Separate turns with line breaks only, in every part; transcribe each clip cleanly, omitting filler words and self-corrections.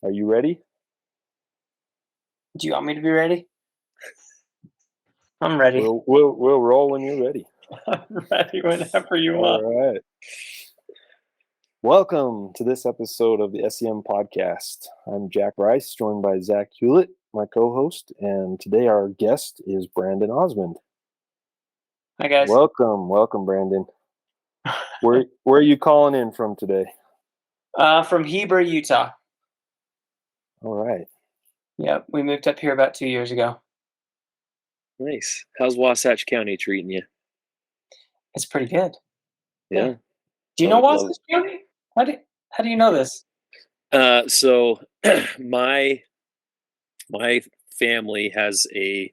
Are you ready?
Do you want me to be ready? I'm ready.
We'll roll when you're ready.
I'm ready whenever you
All
want.
right. Welcome to this episode of the S.E.M podcast. I'm Jack Bryce, joined by Zack, Hewlett, my co-host, and today our guest is Brandon Osmond.
Hi guys.
Welcome, Brandon. Where are you calling in from today?
From Heber, Utah.
All right.
Yep, we moved up here about 2 years ago.
Nice. How's Wasatch County treating you?
It's pretty good.
Yeah.
Do you know Wasatch County? How do you know this?
So my family has a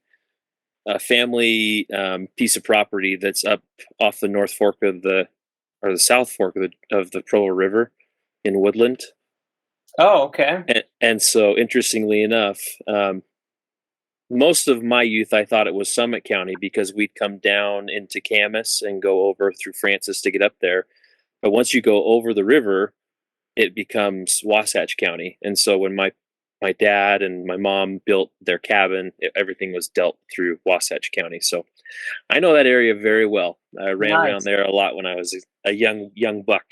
family piece of property that's up off the North Fork of the South Fork of the Provo River in Woodland.
Oh, okay.
And so, interestingly enough, most of my youth, I thought it was Summit County because we'd come down into Camas and go over through Francis to get up there. But once you go over the river, it becomes Wasatch County. And so when my dad and my mom built their cabin, everything was dealt through Wasatch County. So I know that area very well. I ran around there a lot when I was a young buck.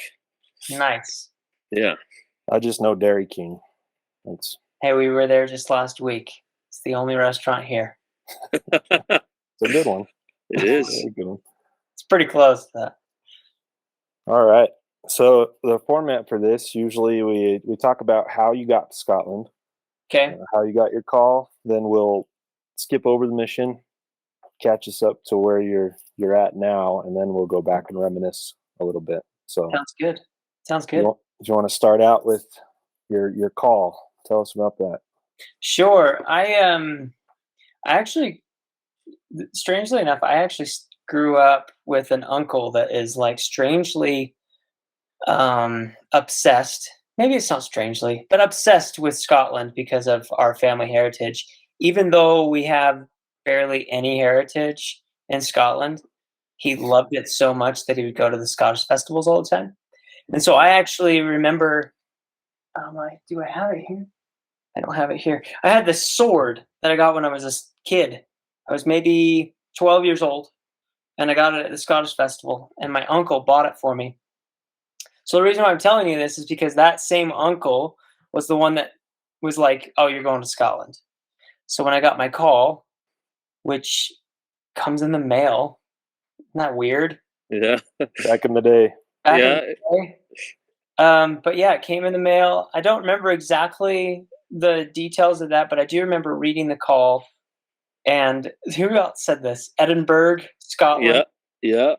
Nice.
Yeah.
I just know Dairy King.
Hey, we were there just last week. It's the only restaurant here.
It's a good one.
It is.
It's a good one.
It's pretty close to that.
All right. So the format for this, usually we talk about how you got to Scotland.
Okay.
How you got your call. Then we'll skip over the mission, catch us up to where you're at now, and then we'll go back and reminisce a little bit. So
Sounds good.
Do you want to start out with your call? Tell us about that.
Sure. I actually, strangely enough, I actually grew up with an uncle that is like strangely obsessed. Maybe it's not strangely, but obsessed with Scotland because of our family heritage. Even though we have barely any heritage in Scotland, he loved it so much that he would go to the Scottish festivals all the time. And so I actually remember, do I have it here? I don't have it here. I had this sword that I got when I was a kid. I was maybe 12 years old, and I got it at the Scottish festival, and my uncle bought it for me. So the reason why I'm telling you this is because that same uncle was the one that was like, "Oh, you're going to Scotland." So when I got my call, which comes in the mail, isn't that weird?
Yeah.
Back in the day.
But yeah, it came in the mail. I don't remember exactly the details of that, but I do remember reading the call. And who else said this? Edinburgh, Scotland.
Yeah.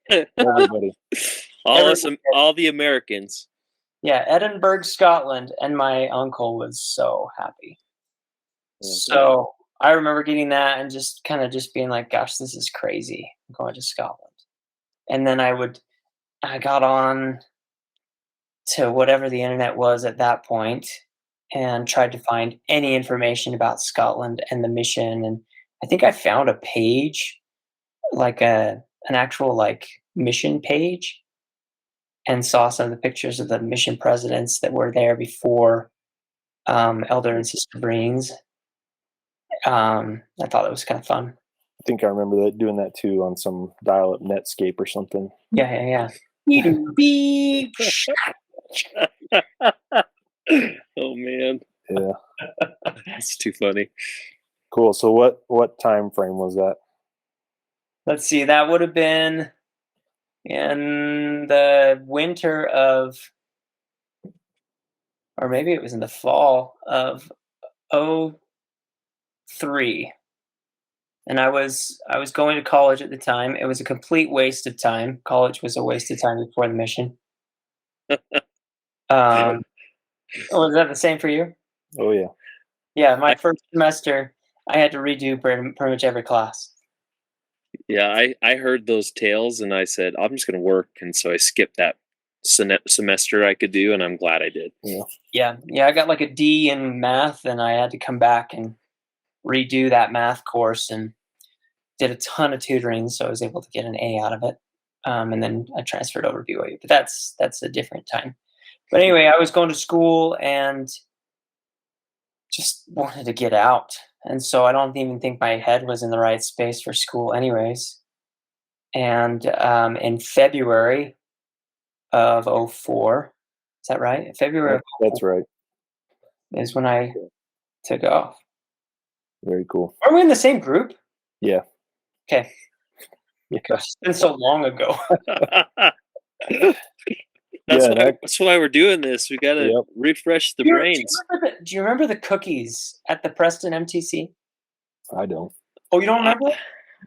Everybody.
All the Americans.
Yeah, Edinburgh, Scotland, and my uncle was so happy. So I remember getting that and just being like, "Gosh, this is crazy! I'm going to Scotland." And then I got on to whatever the internet was at that point and tried to find any information about Scotland and the mission. And I think I found a page, like an actual like mission page, and saw some of the pictures of the mission presidents that were there before Elder and Sister Vriens. I thought it was kind of fun.
I think I remember doing that too on some dial-up Netscape or something.
Yeah.
Oh man.
Yeah.
That's too funny.
Cool. So what time frame was that?
Let's see. That would have been in the winter of, or maybe it was in the fall of 2003. And I was going to college at the time. It was a complete waste of time. College was a waste of time before the mission. Was that the same for you?
Oh yeah.
Yeah, my first semester, I had to redo pretty much every class.
Yeah, I heard those tales and I said, I'm just going to work. And so I skipped that semester I could do, and I'm glad I did.
Yeah. I got like a D in math, and I had to come back and redo that math course and did a ton of tutoring, so I was able to get an A out of it. And then I transferred over to BYU, but that's a different time. But anyway, I was going to school, and just wanted to get out. And so I don't even think my head was in the right space for school, anyways. And in February of '04, is that right? February
That's right.
is when I took off.
Very cool.
Are we in the same group?
Yeah.
Okay.
Yeah.
Gosh, it's been so long ago.
That's why we're doing this. We gotta
Yep.
refresh the
Do
brains.
you remember the cookies at the Preston MTC?
I don't.
Oh, you don't remember?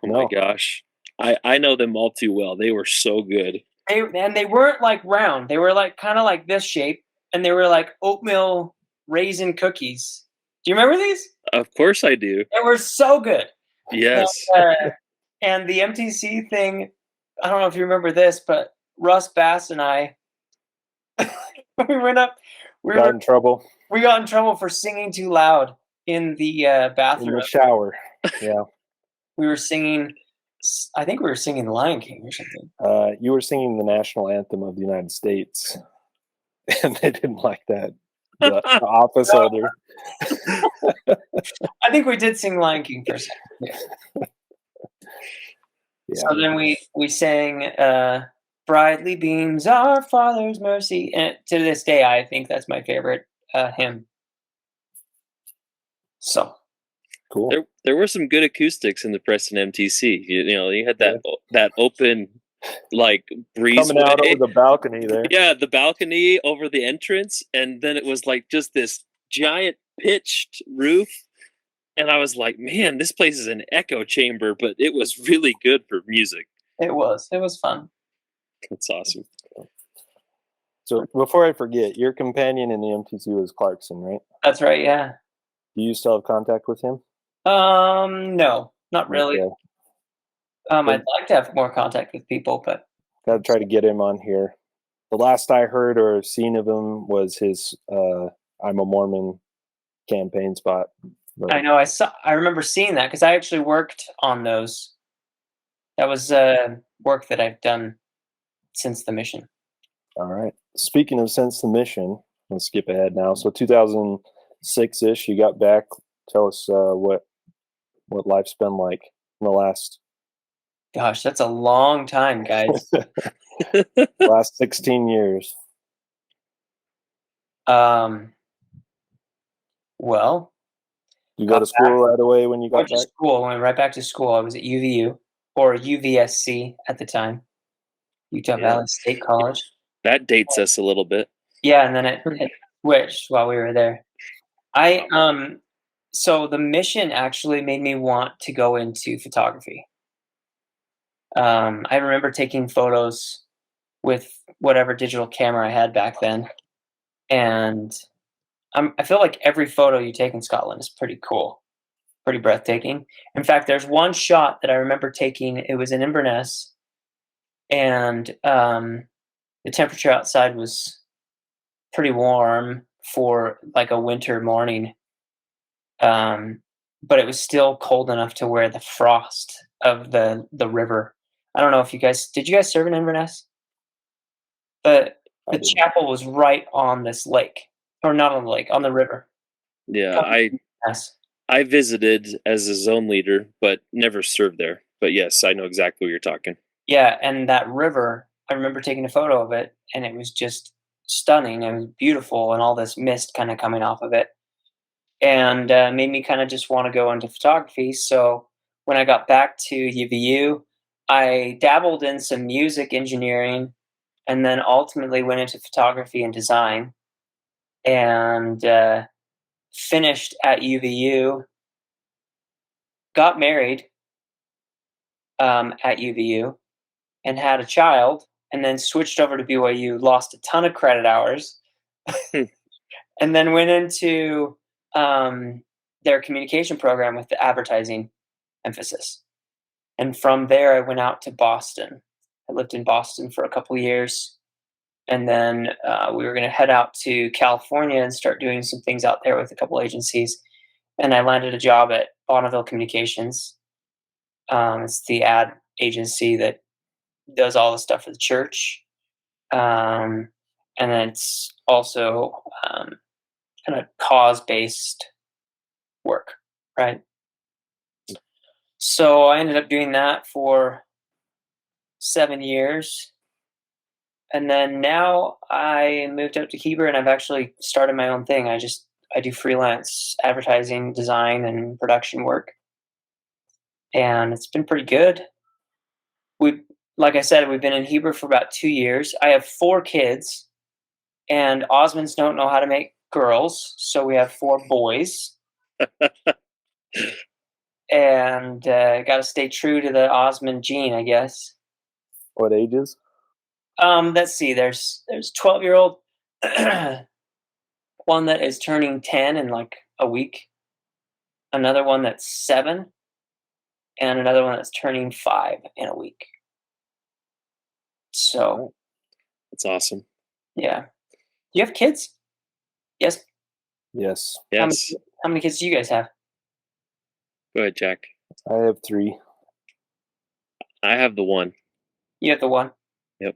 Oh my gosh. I know them all too well. They were so good.
They weren't like round. They were like kind of like this shape, and they were like oatmeal raisin cookies. Do you remember these?
Of course I do.
They were so good.
Yes.
And the MTC thing, I don't know if you remember this, but Russ Bass and I, we went up.
Got in trouble
We got in trouble for singing too loud in the bathroom.
in the shower. Yeah.
We were singing. I think we were singing Lion King or something.
You were singing the national anthem of the United States, and they didn't like that. The office holder.
I think we did sing Lion King for a second. Yeah. So then we sang "Brightly Beams Our Father's Mercy," and to this day, I think that's my favorite hymn. So
cool.
There were some good acoustics in the Preston MTC. You had that open like breeze
coming out over the balcony there.
Yeah, the balcony over the entrance, and then it was like just this giant pitched roof. And I was like, man, this place is an echo chamber, but it was really good for music.
It was fun.
That's awesome.
So before I forget, your companion in the MTC was Clarkson, right?
That's right. Yeah.
Do you still have contact with him?
No, not really.
Okay.
I'd like to have more contact with people, but
gotta try to get him on here. The last I heard or seen of him was his "I'm a Mormon" campaign spot. But
I know I remember seeing that because I actually worked on those. That was work that I've done since the mission.
All right. Speaking of since the mission, let's skip ahead now. So 2006-ish, you got back. Tell us what life's been like in the last.
Gosh, that's a long time, guys.
Last 16 years.
Well,
you go to school right away when you got back?
I went right back to school. I was at UVU, or UVSC at the time, Utah Valley State College.
That dates us a little bit.
Yeah, and then it switched while we were there. So the mission actually made me want to go into photography. I remember taking photos with whatever digital camera I had back then, and I feel like every photo you take in Scotland is pretty cool, pretty breathtaking. In fact, there's one shot that I remember taking. It was in Inverness, and the temperature outside was pretty warm for like a winter morning, but it was still cold enough to where the frost of the river. I don't know if did you guys serve in Inverness? The chapel was right on this lake, or not on the lake, on the river.
Yeah, I visited as a zone leader, but never served there. But yes, I know exactly what you're talking.
Yeah, and that river, I remember taking a photo of it, and it was just stunning. It was beautiful, and all this mist kind of coming off of it, and made me kind of just want to go into photography. So when I got back to UVU, I dabbled in some music engineering, and then ultimately went into photography and design, and finished at UVU, got married at UVU, and had a child, and then switched over to BYU, lost a ton of credit hours, and then went into their communication program with the advertising emphasis. And from there, I went out to Boston. I lived in Boston for a couple of years, and then we were going to head out to California and start doing some things out there with a couple agencies. And I landed a job at Bonneville Communications. It's the ad agency that does all the stuff for the church, and then it's also kind of cause-based work, right? So I ended up doing that for 7 years. And then now I moved up to Heber and I've actually started my own thing. I do freelance advertising, design, and production work. And it's been pretty good. Like I said, we've been in Heber for about 2 years. I have 4 kids, and Osmonds don't know how to make girls, so we have 4 boys. And got to stay true to the Osmond gene, I guess.
What ages?
Let's see. There's 12-year-old, one that is turning 10 in like a week, another one that's 7, and another one that's turning 5 in a week. So
That's awesome.
yeah. Do you have kids? Yes.
Yes,
Yes.
How many kids do you guys have?
Go ahead, Jack.
I have 3.
I have the one.
You have the one.
You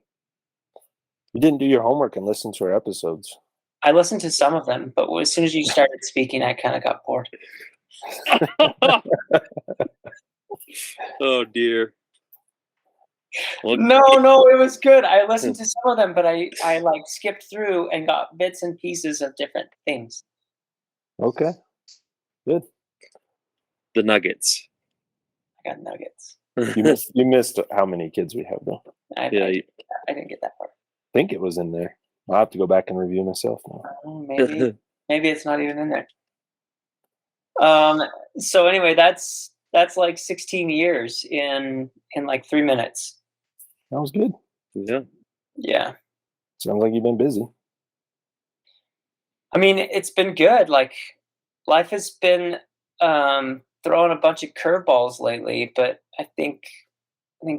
didn't do your homework and listen to our episodes.
I listened to some of them, but as soon as you started speaking, I kind of got bored.
Oh dear. Well,
No, it was good. I listened to some of them, but I like skipped through and got bits and pieces of different things.
Okay, good.
the nuggets.
I got nuggets.
You missed how many kids we have though.
I didn't get that part.
I think it was in there. I'll have to go back and review myself now.
Maybe it's not even in there. So anyway, that's like 16 years in like 3 minutes.
That was good.
Yeah.
Yeah.
Sounds like you've been busy.
I mean, it's been good. Like life has been throwing a bunch of curveballs lately, but I think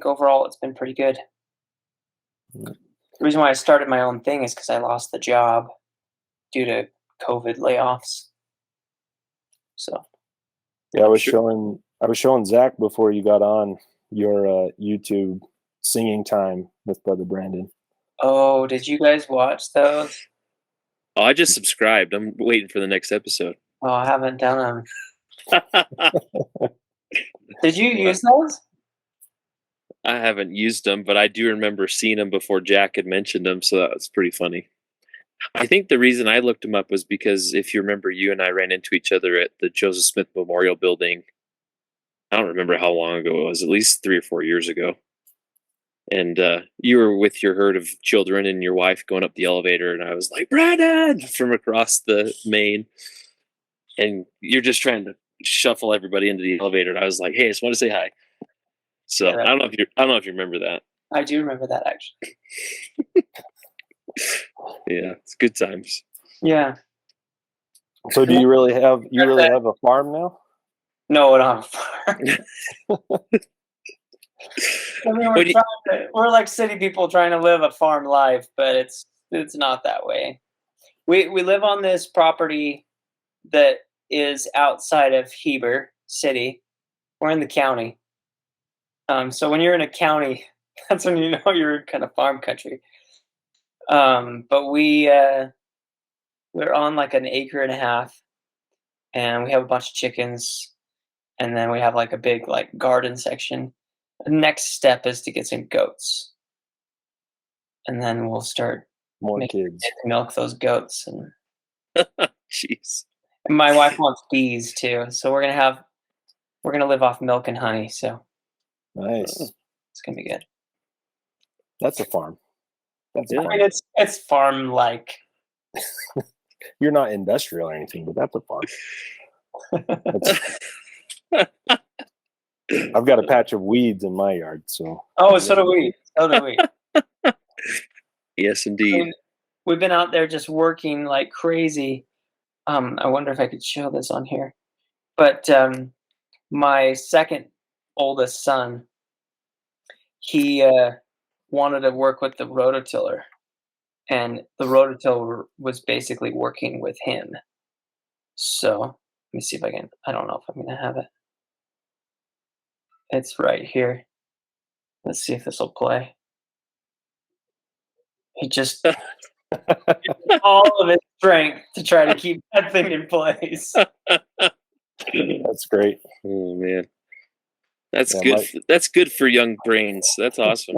overall it's been pretty good. The reason why I started my own thing is because I lost the job due to COVID layoffs. So
yeah, I was showing Zack before you got on your YouTube singing time with Brother Brandon.
Oh, did you guys watch those?
Oh, I just subscribed. I'm waiting for the next episode.
Oh, I haven't done them. Did you use those?
I haven't used them, but I do remember seeing them before Jack had mentioned them, so that was pretty funny. I think the reason I looked them up was because if you remember, you and I ran into each other at the Joseph Smith Memorial Building. I don't remember how long ago it was, at least 3 or 4 years ago. And you were with your herd of children and your wife going up the elevator, and I was like, Brandon, from across the main. And you're just trying to shuffle everybody into the elevator, and I was like, hey, I just want to say hi. So
Yeah,
I don't know if you remember that.
I do remember that actually.
Yeah, it's good times.
Yeah.
So do you really have a farm now?
No, I don't have a farm. I mean, we're like city people trying to live a farm life, but it's not that way. We live on this property that is outside of Heber City. We're in the county. So when you're in a county, that's when you know you're in kind of farm country. But we're on like an acre and a half, and we have a bunch of chickens, and then we have like a big like garden section. The next step is to get some goats, and then we'll start
More kids.
milk those goats. And
Jeez.
my wife wants bees too, so we're gonna live off milk and honey. So
Nice.
it's gonna be good.
That's a farm. That's
Yeah.
a
I
farm.
mean, it's farm like.
You're not industrial or anything, but that's a farm. I've got a patch of weeds in my yard, so.
Oh, so do we. So do we.
Yes, indeed.
We've been out there just working like crazy. I wonder if I could show this on here. But my second oldest son, he wanted to work with the rototiller, and the rototiller was basically working with him. So let me see if I don't know if I'm going to have it. It's right here. Let's see if this will play. He just all of his strength to try to keep that thing in place.
That's great.
Oh man, that's
Yeah,
good. That's good for young brains. That's awesome.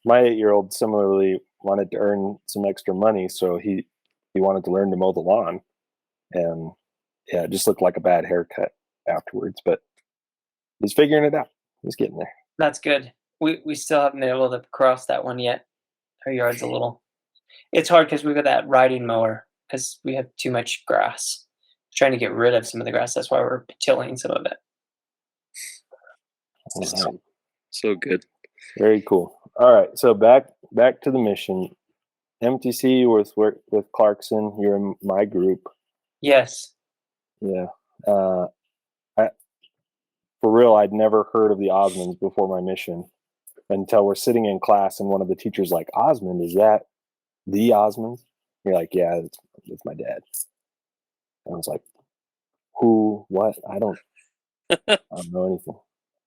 my 8-year-old similarly wanted to earn some extra money, so he wanted to learn to mow the lawn, and yeah, it just looked like a bad haircut afterwards, but he's figuring it out. He's getting there.
That's good. We still haven't been able to cross that one yet. Our yard's a little. It's hard because we've got that riding mower because we have too much grass. Trying to get rid of some of the grass. That's why we're tilling some of it.
Awesome.
So good.
Very cool. All right, so back to the mission. MTC with Clarkson. You're in my group.
Yes.
Yeah. For real, I'd never heard of the Osmonds before my mission until we're sitting in class and one of the teachers like, Osmond, is that the Osmonds? You're like, yeah, it's my dad. And I was like, who, what? I don't know anything.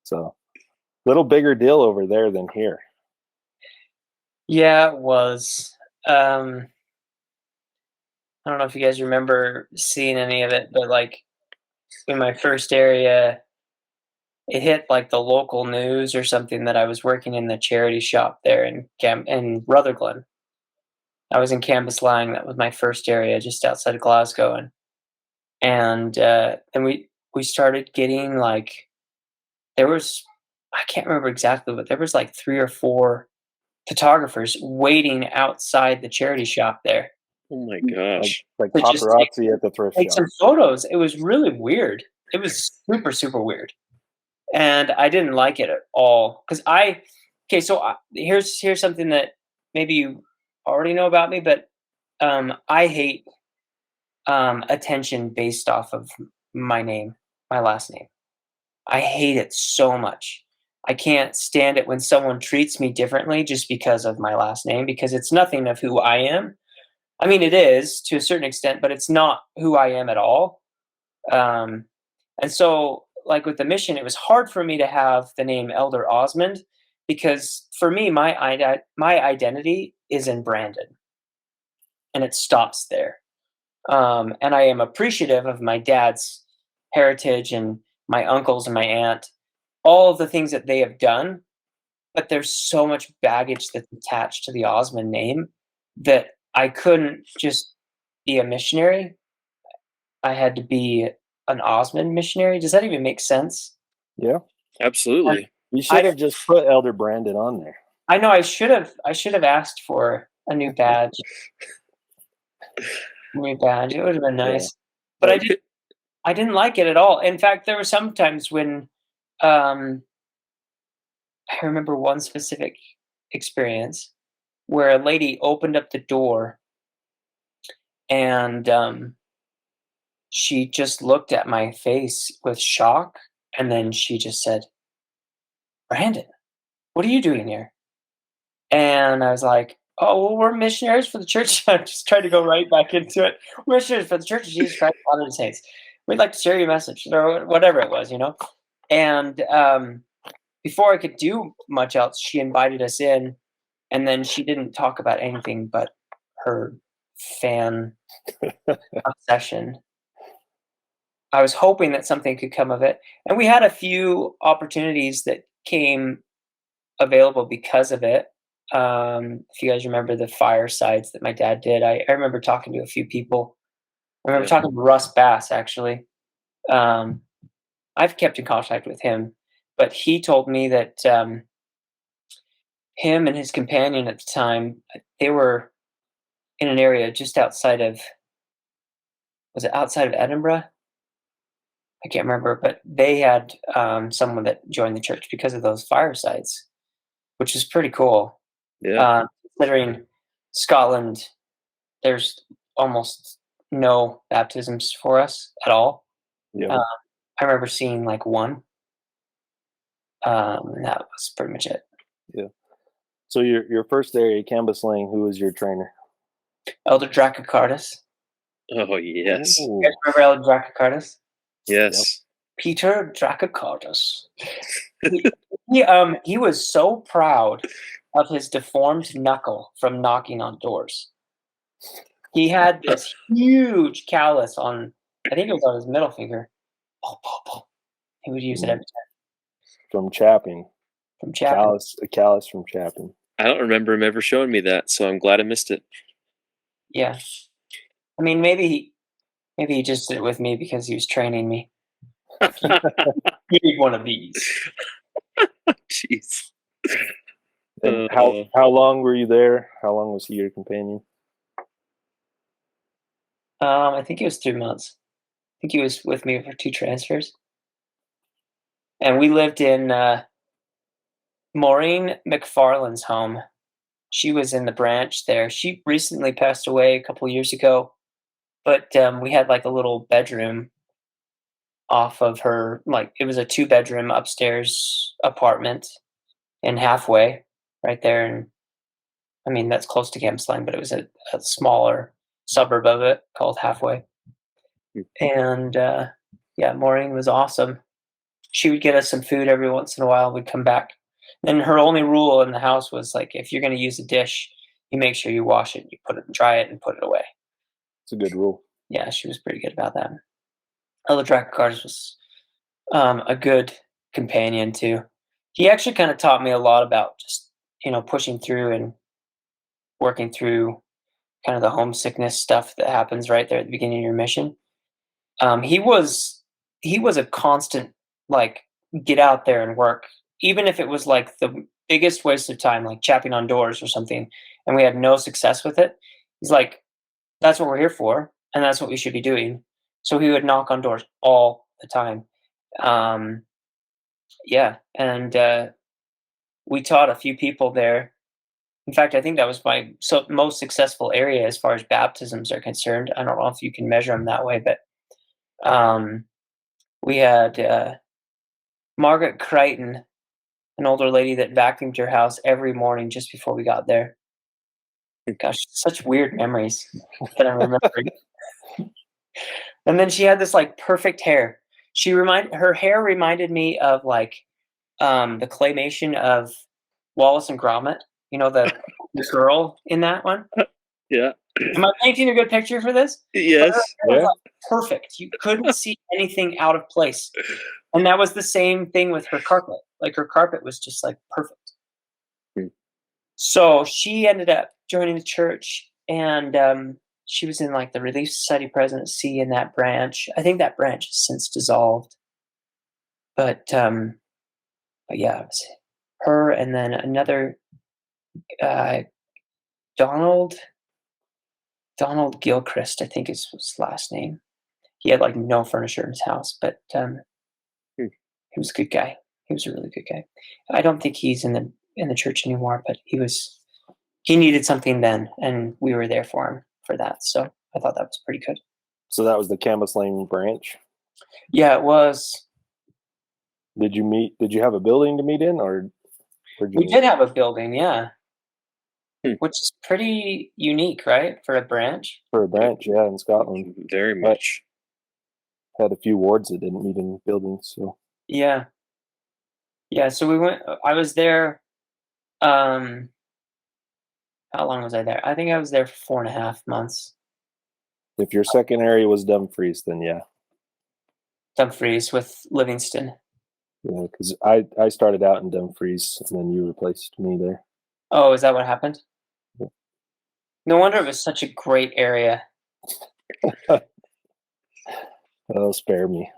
So little bigger deal over there than here.
Yeah, it was. I don't know if you guys remember seeing any of it, but like in my first area, it hit like the local news or something that I was working in the charity shop there in Rutherglen. I was in Cambuslang. That was my first area, just outside of Glasgow, and then we started getting like there was I can't remember exactly, but there was like 3 or 4 photographers waiting outside the charity shop there.
Oh my gosh.
Like
To just
paparazzi at the thrift
take
shop.
some photos. It was really weird. It was super, super weird. And I didn't like it at all. Here's something that maybe you already know about me, but I hate attention based off of my name, my last name. I hate it so much. I can't stand it when someone treats me differently just because of my last name, because it's nothing of who I am. I mean, it is to a certain extent, but it's not who I am at all. And so, like with the mission, it was hard for me to have the name Elder Osmond because for me, my identity is in Brandon, and it stops there. And I am appreciative of my dad's heritage and my uncles and my aunt, all of the things that they have done. But there's so much baggage that's attached to the Osmond name that I couldn't just be a missionary. I had to be an Osmond missionary. Does that even make sense?
Yeah.
Absolutely.
You should have just put Elder Brandon on there.
I know I should have asked for a new badge. It would have been nice.
Yeah.
But I didn't like it at all. In fact, there were some times when I remember one specific experience where a lady opened up the door and she just looked at my face with shock, and then she just said, "Brandon, what are you doing here?" And I was like, "Oh, well, we're missionaries for the church." I just tried to go right back into it. We're missionaries for the Church of Jesus Christ of Latter-day Saints. We'd like to share your message, or whatever it was, And before I could do much else, she invited us in, and then she didn't talk about anything but her fan obsession. I was hoping that something could come of it, and we had a few opportunities that came available because of it. If you guys remember the firesides that my dad did, I remember talking to a few people. I remember talking to Russ Bass, actually. I've kept in contact with him, but he told me that him and his companion at the time, they were in an area just outside of, was it outside of Edinburgh? I can't remember, but they had someone that joined the church because of those firesides, which is pretty cool.
Yeah.
Considering Scotland, there's almost no baptisms for us at all.
Yeah.
I remember seeing like one. And that was pretty much it.
Yeah. So your first area, Cambuslang, who was your trainer?
Elder Dracocardus.
Oh yes.
Ooh.
You guys remember Elder Dracocardus?
Yes.
Peter Dracocardus. He was so proud of his deformed knuckle from knocking on doors. He had this huge callus on, I think it was on his middle finger, He would use it every time
From chapping.
from chapping.
A callus from chapping.
I don't remember him ever showing me that, so I'm glad I missed it.
Yeah. I mean, maybe he just did it with me because he was training me. You need one of these.
Jeez.
And how long were you there? How long was he your companion?
I think it was 3 months. I think he was with me for 2 transfers. And we lived in Maureen McFarland's home. She was in the branch there. She recently passed away a couple years ago, but we had like a little bedroom off of her. Like it was a 2-bedroom upstairs apartment in Halfway, right there. And I mean that's close to Campus Line, but it was a smaller suburb of it called Halfway. And yeah, Maureen was awesome. She would get us some food every once in a while. We'd come back. And her only rule in the house was like, if you're going to use a dish, you make sure you wash it, you put it, dry it, and put it away.
It's a good rule.
Yeah, she was pretty good about that. Ella Dracarys was a good companion too. He actually kind of taught me a lot about just pushing through and working through kind of the homesickness stuff that happens right there at the beginning of your mission. He was a constant like get out there and work, even if it was like the biggest waste of time, like chapping on doors or something, and we had no success with it. He's like, that's what we're here for, and that's what we should be doing. So he would knock on doors all the time. Yeah, and we taught a few people there. In fact, I think that was my most successful area as far as baptisms are concerned. I don't know if you can measure them that way, but we had Margaret Crichton, an older lady that vacuumed her house every morning just before we got there. Gosh, such weird memories that I'm remembering. And then she had this like perfect hair. Her hair reminded me of like the claymation of Wallace and Gromit. You know the girl in that one.
Yeah.
Am I painting a good picture for this?
Yes.
Her hair was, like, perfect. You couldn't see anything out of place. And that was the same thing with her carpet. Like her carpet was just like perfect. So she ended up joining the church, and she was in like the Relief Society presidency in that branch. I think that branch has since dissolved. But yeah, it was her, and then another Donald Gilchrist, I think is his last name. He had like no furniture in his house, but he was a good guy. He was a really good guy. I don't think he's in the church anymore, but he needed something then, and we were there for him for that. So I thought that was pretty good.
So that was the Campus Lane branch.
Yeah, it was.
Did you have a building to meet in, or
We did have a building, yeah. Which is pretty unique, right? For a branch.
For a branch, yeah, in Scotland.
Very much.
Had a few wards that didn't meet in buildings, so.
Yeah. Yeah, so we went. I was there. How long was I there? I think I was there for 4.5 months.
If your second area was Dumfries, then yeah.
Dumfries with Livingston.
Yeah, because I started out in Dumfries, and then you replaced me there.
Oh, is that what happened?
Yeah.
No wonder it was such a great area.
Oh, spare me.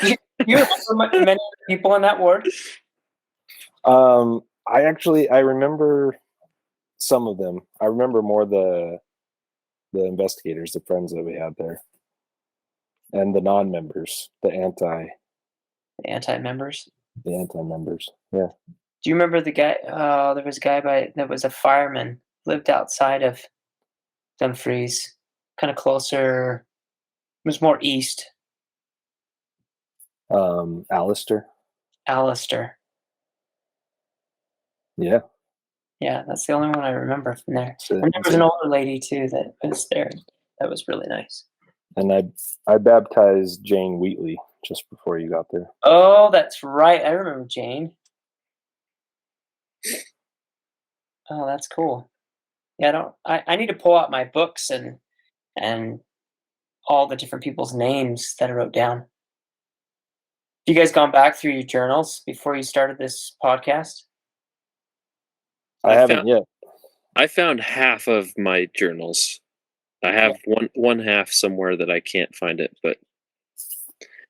You remember many people in that ward?
I remember some of them. I remember more the investigators, the friends that we had there, and the non-members, the
Anti-members.
The anti-members. Yeah.
Do you remember the guy? There was a guy that was a fireman, lived outside of Dumfries, kind of closer. It was more east.
Alistair. Yeah.
Yeah, that's the only one I remember from there. And there was an older lady too that was there. That was really nice.
And I baptized Jane Wheatley just before you got there.
Oh, that's right. I remember Jane. Oh, that's cool. Yeah, I need to pull out my books and all the different people's names that I wrote down. You guys gone back through your journals before you started this podcast?
I haven't yet.
I found half of my journals. I have one half somewhere that I can't find it, but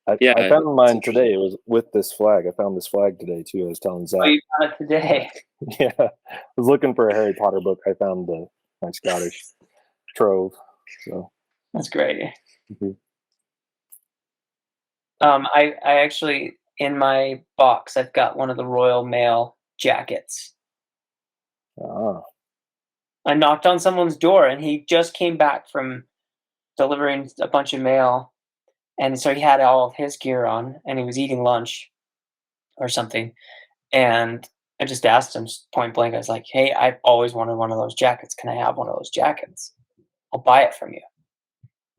I found mine today. It was with this flag. I found this flag today too. I was telling Zack.
Oh, you found it today.
Yeah, I was looking for a Harry Potter book. I found my Scottish trove. So
that's great.
Mhm.
I actually, in my box, I've got one of the Royal Mail jackets.
Ah.
I knocked on someone's door, and he just came back from delivering a bunch of mail, and so he had all of his gear on, and he was eating lunch or something, and I just asked him point blank. I was like, "Hey, I've always wanted one of those jackets. Can I have one of those jackets? I'll buy it from you."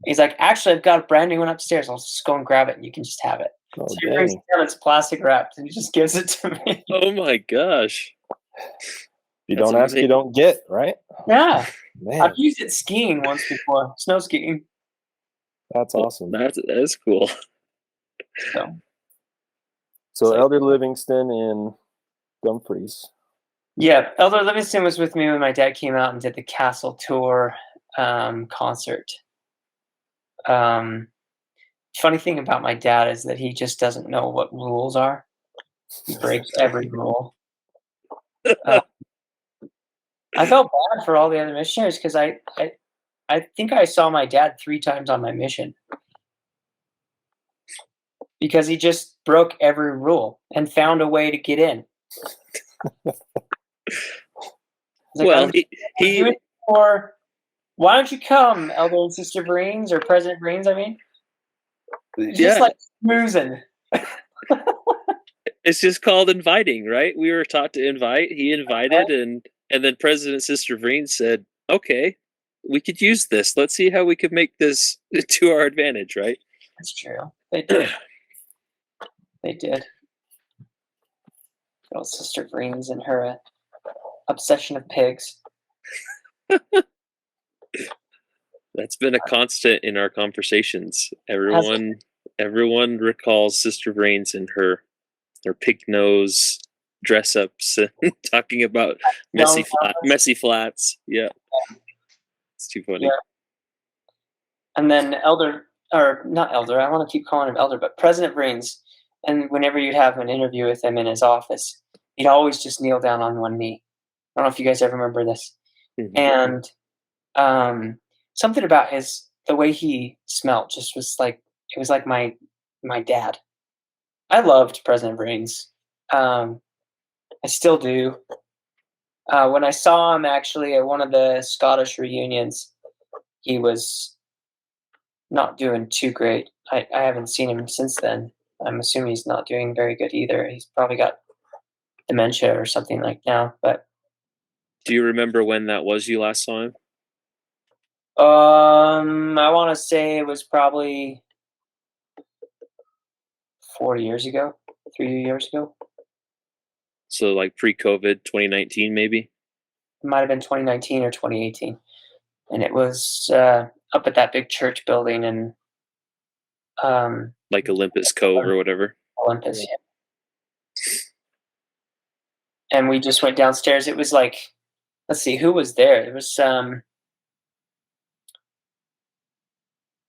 He's like, "Actually, I've got a brand new one upstairs. I'll just go and grab it, and you can just have it."
Oh,
so he brings it down, it's plastic wrapped, and he just gives it to me.
Oh my gosh!
You don't ask, you don't get, right?
Yeah,
Man,
I've used it skiing once before, snow skiing.
that's awesome.
That is cool.
So Elder Livingston in Dumfries.
Yeah, Elder Livingston was with me when my dad came out and did the Castle Tour concert. Funny thing about my dad is that he just doesn't know what rules are. He breaks every rule. I felt bad for all the other missionaries because I think I saw my dad 3 times on my mission because he just broke every rule and found a way to get in.
Well,
or why don't you come, Elder and Sister Vriens, or President Vriens? I mean, just like smoozing.
It's just called inviting, right? We were taught to invite. He invited, and then President Sister Vriens said, "Okay, we could use this. Let's see how we could make this to our advantage." Right?
That's true. They did. They did. Oh, Sister Vriens and her obsession of pigs.
That's been a constant in our conversations. Everyone recalls Sister Vriens and her pig nose dress ups and talking about messy flats. Yeah. It's too funny.
Yeah. And then Elder, or not Elder, I want to keep calling him Elder, but President Vriens, and whenever you'd have an interview with him in his office, he'd always just kneel down on one knee. I don't know if you guys ever remember this. Mm-hmm. And something about the way he smelled just was like, it was like my dad. I loved President Vriens. I still do. When I saw him actually at one of the Scottish reunions, he was not doing too great. I haven't seen him since then. I'm assuming he's not doing very good either. He's probably got dementia or something like now. But
do you remember when that was you last saw him?
I want to say it was probably 4 years ago, 3 years ago.
So like pre-COVID, 2019 maybe?
It might have been 2019 or 2018. And it was up at that big church building in
like Olympus Cove or whatever.
Olympus, yeah. And we just went downstairs. It was like, let's see, who was there? It was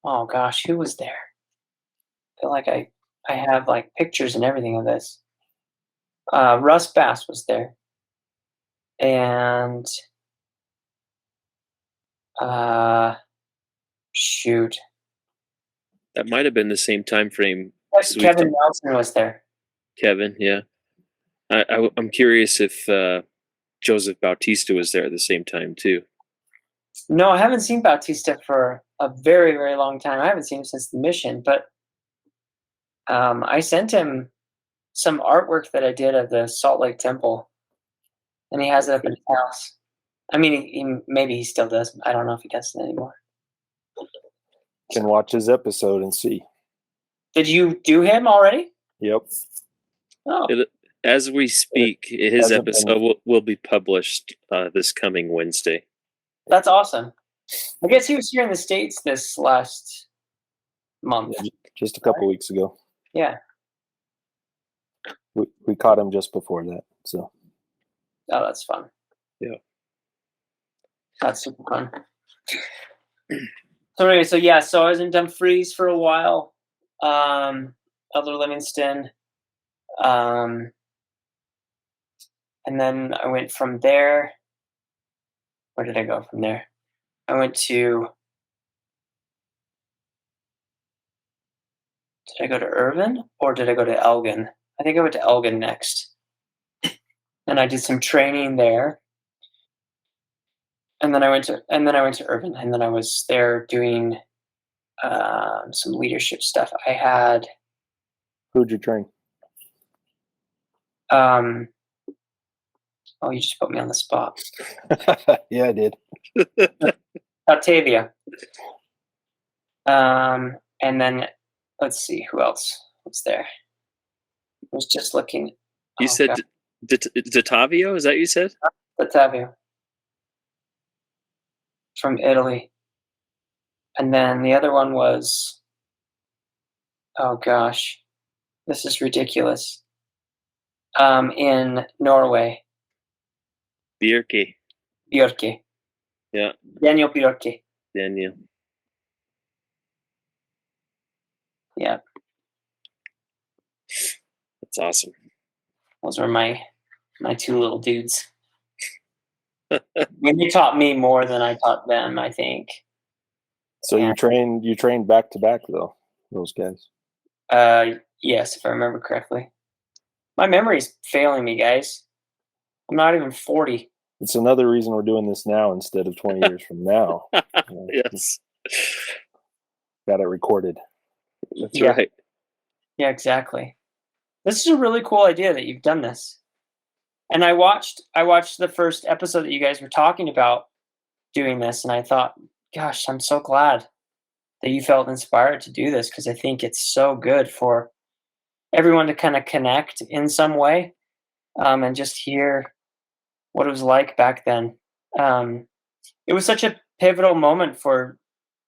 oh gosh, who was there? I feel like I have like pictures and everything of this. Russ Bass was there. And shoot.
That might have been the same time frame.
Kevin Nelson was there.
Kevin, yeah. I'm curious if Joseph Bautista was there at the same time too.
No, I haven't seen Bautista for a very, very long time. I haven't seen him since the mission, but I sent him some artwork that I did of the Salt Lake Temple, and he has it up in his house. I mean, maybe he still does. I don't know if he does it anymore.
Can watch his episode and see.
Did you do him already?
Yep.
Oh.
As we speak, his episode will be published this coming Wednesday.
That's awesome. I guess he was here in the States this last month.
Yeah, just a couple weeks ago.
Yeah.
We caught him just before that. So
Oh, that's fun.
Yeah.
That's super fun. So anyway, so I was in Dumfries for a while. Elder Livingston. And then I went from there. Where did I go from there? I went to. Did I go to Irvine or did I go to Elgin? I think I went to Elgin next. And I did some training there. And then I went to Irvine, and then I was there doing some leadership stuff. I had
who'd you train?
oh, you just put me on the spot.
Yeah, I did.
Octavia. And then let's see who else was there. I was just looking.
You said Datavio? Is that what you said?
Octavia from Italy. And then the other one was, oh gosh, this is ridiculous. In Norway.
Björke.
Björke.
Yeah.
Daniel Björke.
Daniel.
Yeah.
That's awesome.
Those were my two little dudes. They taught me more than I taught them, I think.
So you trained back to back though, those guys.
Yes, if I remember correctly. My memory's failing me, guys. I'm not even 40.
It's another reason we're doing this now instead of 20 years from now.
Yes.
Got it recorded.
That's right.
Yeah, exactly. This is a really cool idea that you've done this. And I watched the first episode that you guys were talking about doing this, and I thought, gosh, I'm so glad that you felt inspired to do this, because I think it's so good for everyone to kind of connect in some way, and just hear what it was like back then. It was such a pivotal moment for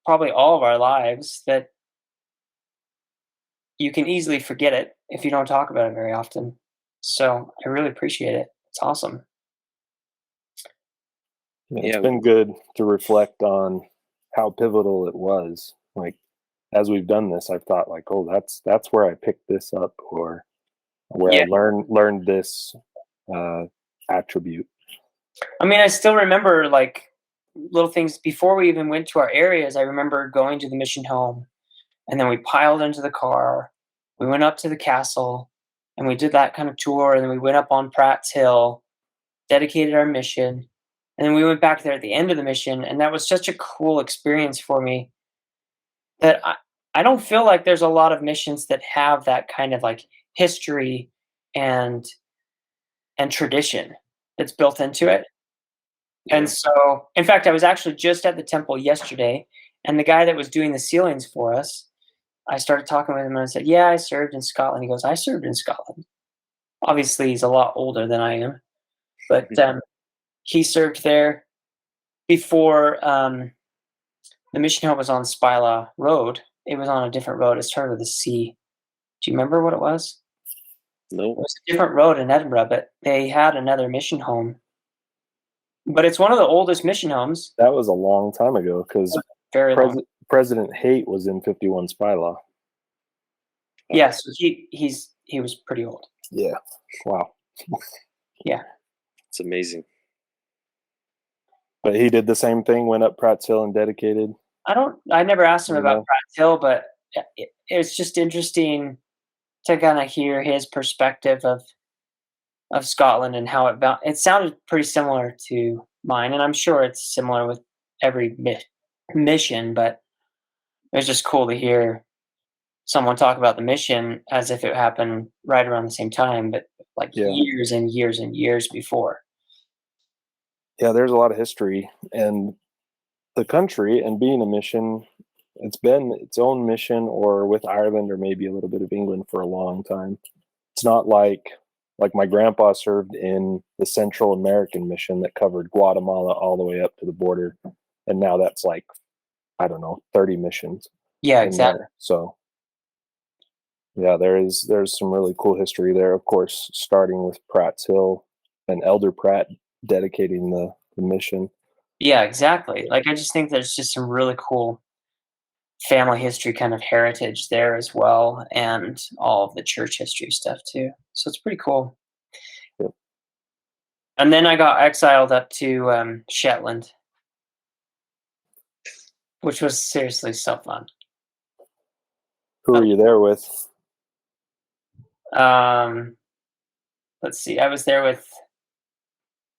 probably all of our lives that you can easily forget it if you don't talk about it very often. So I really appreciate it. It's awesome.
It's been good to reflect on how pivotal it was. Like, as we've done this, I've thought like, oh, that's where I picked this up, or where I learned this attribute.
I mean, I still remember like little things before we even went to our areas. I remember going to the mission home, and then we piled into the car. We went up to the castle, and we did that kind of tour. And then we went up on Pratt's Hill, dedicated our mission, and then we went back there at the end of the mission. And that was such a cool experience for me that I don't feel like there's a lot of missions that have that kind of like history and tradition that's built into it. And so, in fact, I was actually just at the temple yesterday, and the guy that was doing the ceilings for us, I started talking with him, and I said, yeah, I served in Scotland. He goes, I served in Scotland. Obviously, he's a lot older than I am, but he served there before the mission home was on Spila Road. It was on a different road. It started with a C. Do you remember what it was?
No.
It was a different road in Edinburgh, but they had another mission home. But it's one of the oldest mission homes.
That was a long time ago, because President Haight was in 51 Spy Law.
Yeah, so he was pretty old.
Yeah. Wow.
Yeah.
It's amazing.
But he did the same thing, went up Pratt's Hill and dedicated.
I never asked him about Pratt's Hill, but it's just interesting to kind of hear his perspective of Scotland and how it sounded pretty similar to mine, and I'm sure it's similar with every mission, but it was just cool to hear someone talk about the mission as if it happened right around the same time, but like years and years and years before.
Yeah, there's a lot of history, and the country, and being a mission, it's been its own mission, or with Ireland or maybe a little bit of England for a long time. It's not like my grandpa served in the Central American mission that covered Guatemala all the way up to the border, and now that's like, I don't know, 30 missions.
Yeah, exactly.
So Yeah, there's some really cool history there. Of course, starting with Pratt's Hill and Elder Pratt dedicating the mission.
Yeah, exactly. Like, I just think there's just some really cool family history kind of heritage there as well, and all of the church history stuff too. So it's pretty cool.
Yep.
And then I got exiled up to Shetland, which was seriously so fun.
Who are you there with?
Let's see. I was there with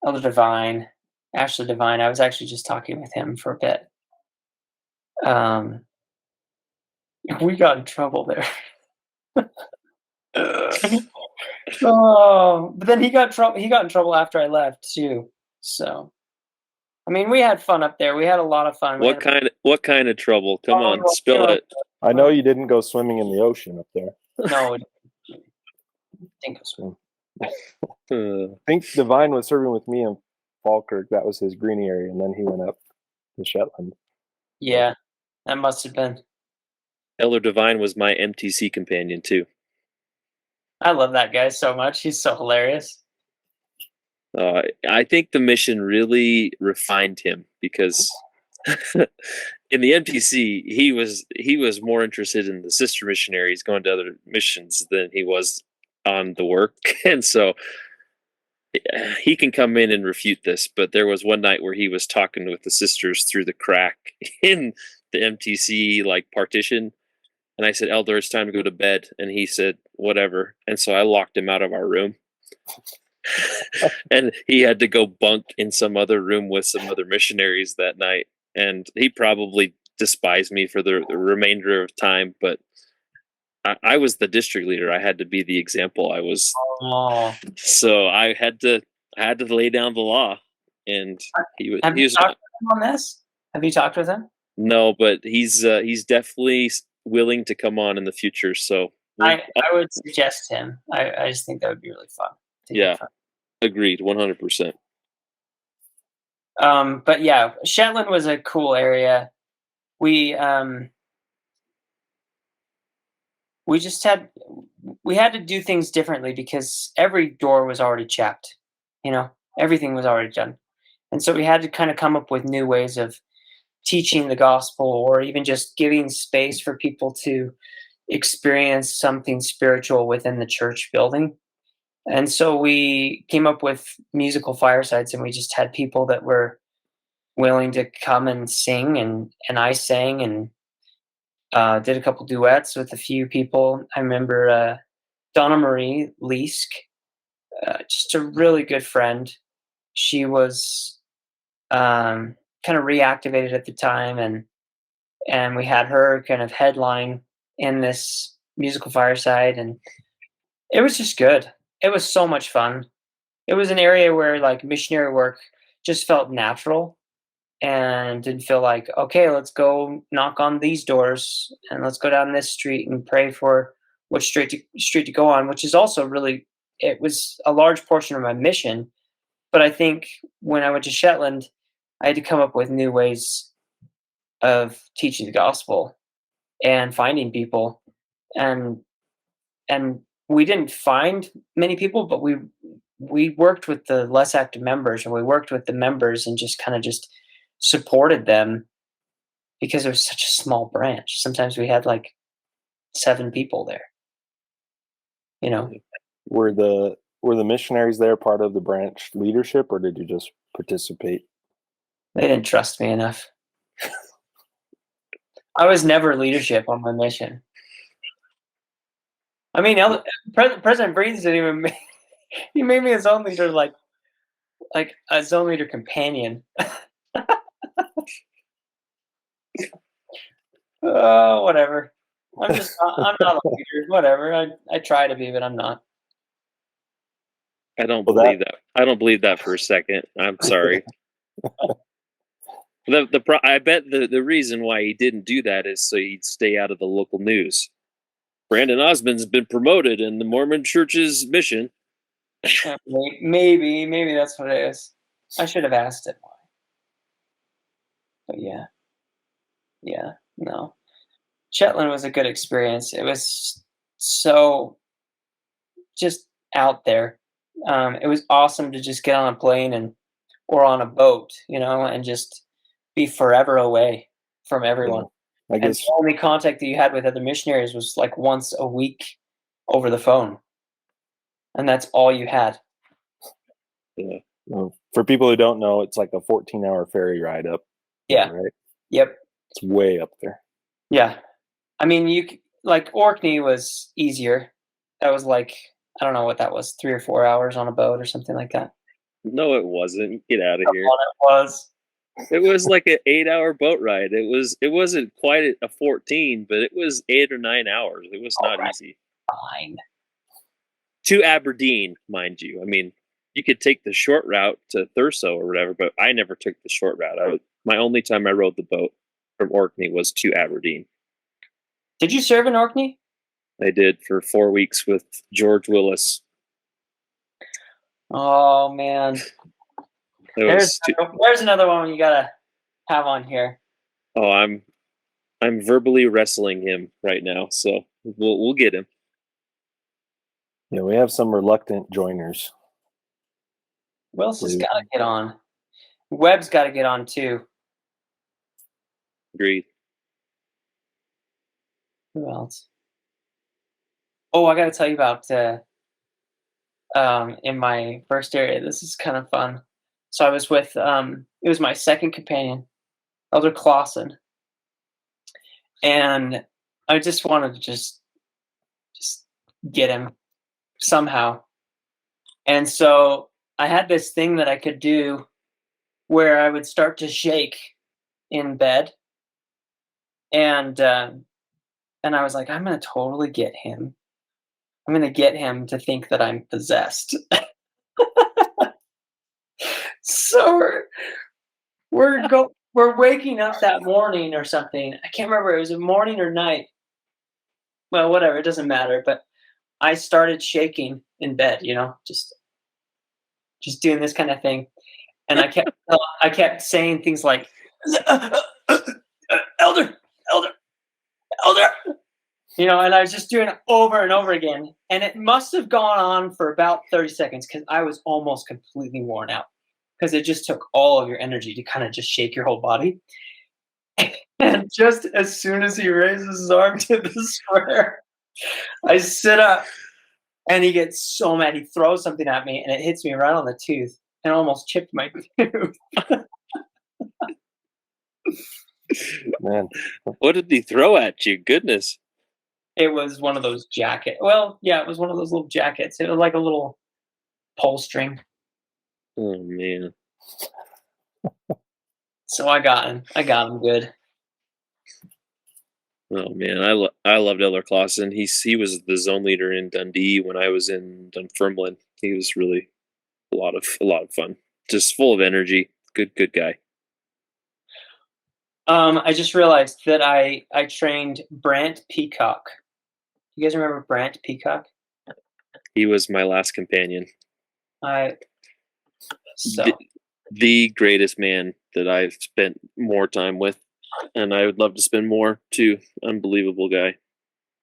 Elder Divine, Ashley Divine. I was actually just talking with him for a bit. We got in trouble there. Oh, but then he got in trouble after I left too. So, I mean, we had fun up there. We had a lot of fun.
What kind of trouble? Come on, spill it.
I know you didn't go swimming in the ocean up there.
No, think so.
I think Divine was serving with me in Falkirk. That was his greenie area, and then he went up to Shetland.
Yeah, that must have been.
Elder Divine was my MTC companion too.
I love that guy so much. He's so hilarious.
I think the mission really refined him because in the MTC he was more interested in the sister missionaries going to other missions than he was on the work, and so he can come in and refute this. But there was one night where he was talking with the sisters through the crack in the MTC like partition. And I said, Elder, it's time to go to bed. And he said, whatever. And so I locked him out of our room. And he had to go bunk in some other room with some other missionaries that night. And he probably despised me for the remainder of time. But I was the district leader. I had to be the example.
Oh.
So I had to lay down the law. And
Have you talked with him on this? Have you talked with him?
No, but he's definitely willing to come on in the future. So
I would suggest him. I just think that would be really fun.
Yeah, agreed, 100%.
But yeah, Shetland was a cool area. We just had to do things differently because every door was already chapped. Everything was already done, and so we had to kind of come up with new ways of teaching the gospel, or even just giving space for people to experience something spiritual within the church building. And so we came up with musical firesides, and we just had people that were willing to come and sing, and I sang and did a couple duets with a few people. I remember Donna Marie Leask, just a really good friend. She was kind of reactivated at the time, and we had her kind of headline in this musical fireside, and it was just good. It was so much fun. It was an area where like missionary work just felt natural and didn't feel like, okay, let's go knock on these doors and let's go down this street and pray for which street to go on, which is also really, it was a large portion of my mission. But I think when I went to Shetland, I had to come up with new ways of teaching the gospel and finding people, and we didn't find many people, but we worked with the less active members, or we worked with the members and just kind of just supported them because it was such a small branch. Sometimes we had like 7 people there.
Were the missionaries there part of the branch leadership, or did you just participate?
They didn't trust me enough. I was never leadership on my mission. I mean, President Vriens didn't even he made me his own leader, like a zone leader companion. Oh, whatever. I'm not a leader. Whatever. I try to be, but I'm not.
I don't believe that. I don't believe that for a second. I'm sorry. I bet the reason why he didn't do that is so he'd stay out of the local news. Brandon Osmond's been promoted in the Mormon Church's mission.
Maybe that's what it is. I should have asked him why. But yeah, no. Shetland was a good experience. It was so just out there. It was awesome to just get on a plane or on a boat, and just be forever away from everyone.
I
And
guess
the only contact that you had with other missionaries was like once a week over the phone, and that's all you had.
Yeah.
For people who don't know, it's like a 14-hour ferry ride up.
Yeah.
Right.
Yep.
It's way up there.
Yeah. I mean, like Orkney was easier. That was like, I don't know what that was, 3 or 4 hours on a boat or something like that.
No, it wasn't. Get out of here.
It was.
It was like an 8-hour boat ride. It wasn't quite a 14, but it was 8 or 9 hours. It was not easy.
Fine.
To Aberdeen, mind you. I mean, you could take the short route to Thurso or whatever, but I never took the short route. My only time I rode the boat from Orkney was to Aberdeen.
Did you serve in Orkney?
I did for 4 weeks with George Willis.
Oh man. There's another one you gotta have on here.
Oh, I'm verbally wrestling him right now, so we'll get him.
Yeah, we have some reluctant joiners.
Willis has got to get on. Webb's got to get on too.
Agreed.
Who else? Oh, I got to tell you about in my first area. This is kind of fun. So I was with it was my second companion, Elder Clausen, and I just wanted to just get him somehow. And so I had this thing that I could do where I would start to shake in bed, and I was like, I'm gonna totally get him. I'm gonna get him to think that I'm possessed. So we're waking up that morning or something. I can't remember. It was a morning or night. Well, whatever. It doesn't matter. But I started shaking in bed. Just doing this kind of thing, and I kept saying things like, "Elder, elder, elder." And I was just doing it over and over again. And it must have gone on for about 30 seconds because I was almost completely worn out because it just took all of your energy to kind of just shake your whole body. And just as soon as he raises his arm to the square, I sit up and he gets so mad. He throws something at me and it hits me right on the tooth and almost chipped my tooth.
Man,
what did he throw at you? Goodness.
It was one of those jackets. Well, yeah, it was one of those little jackets. It was like a little pull string.
Oh man.
So I got him. I got him good.
Oh man, I loved Elder Clausen. He was the zone leader in Dundee when I was in Dunfermline. He was really a lot of fun. Just full of energy. Good guy.
I just realized that I trained Brant Peacock. You guys remember Brant Peacock?
He was my last companion. The greatest man that I've spent more time with, and I would love to spend more too. Unbelievable guy.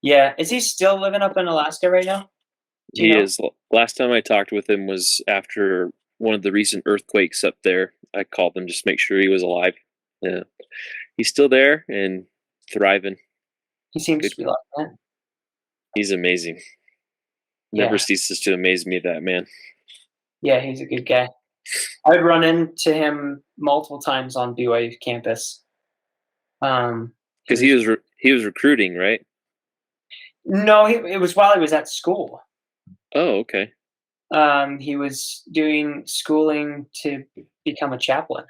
Yeah, is he still living up in Alaska right now?
He is. Last time I talked with him was after one of the recent earthquakes up there. I called him just to make sure he was alive. Yeah, he's still there and thriving.
He seems to be like that.
He's amazing. Never ceases to amaze me, that man.
Yeah, he's a good guy. I'd run into him multiple times on BYU campus.
Because he was recruiting, right?
No, it was while he was at school.
Oh, okay.
He was doing schooling to become a chaplain.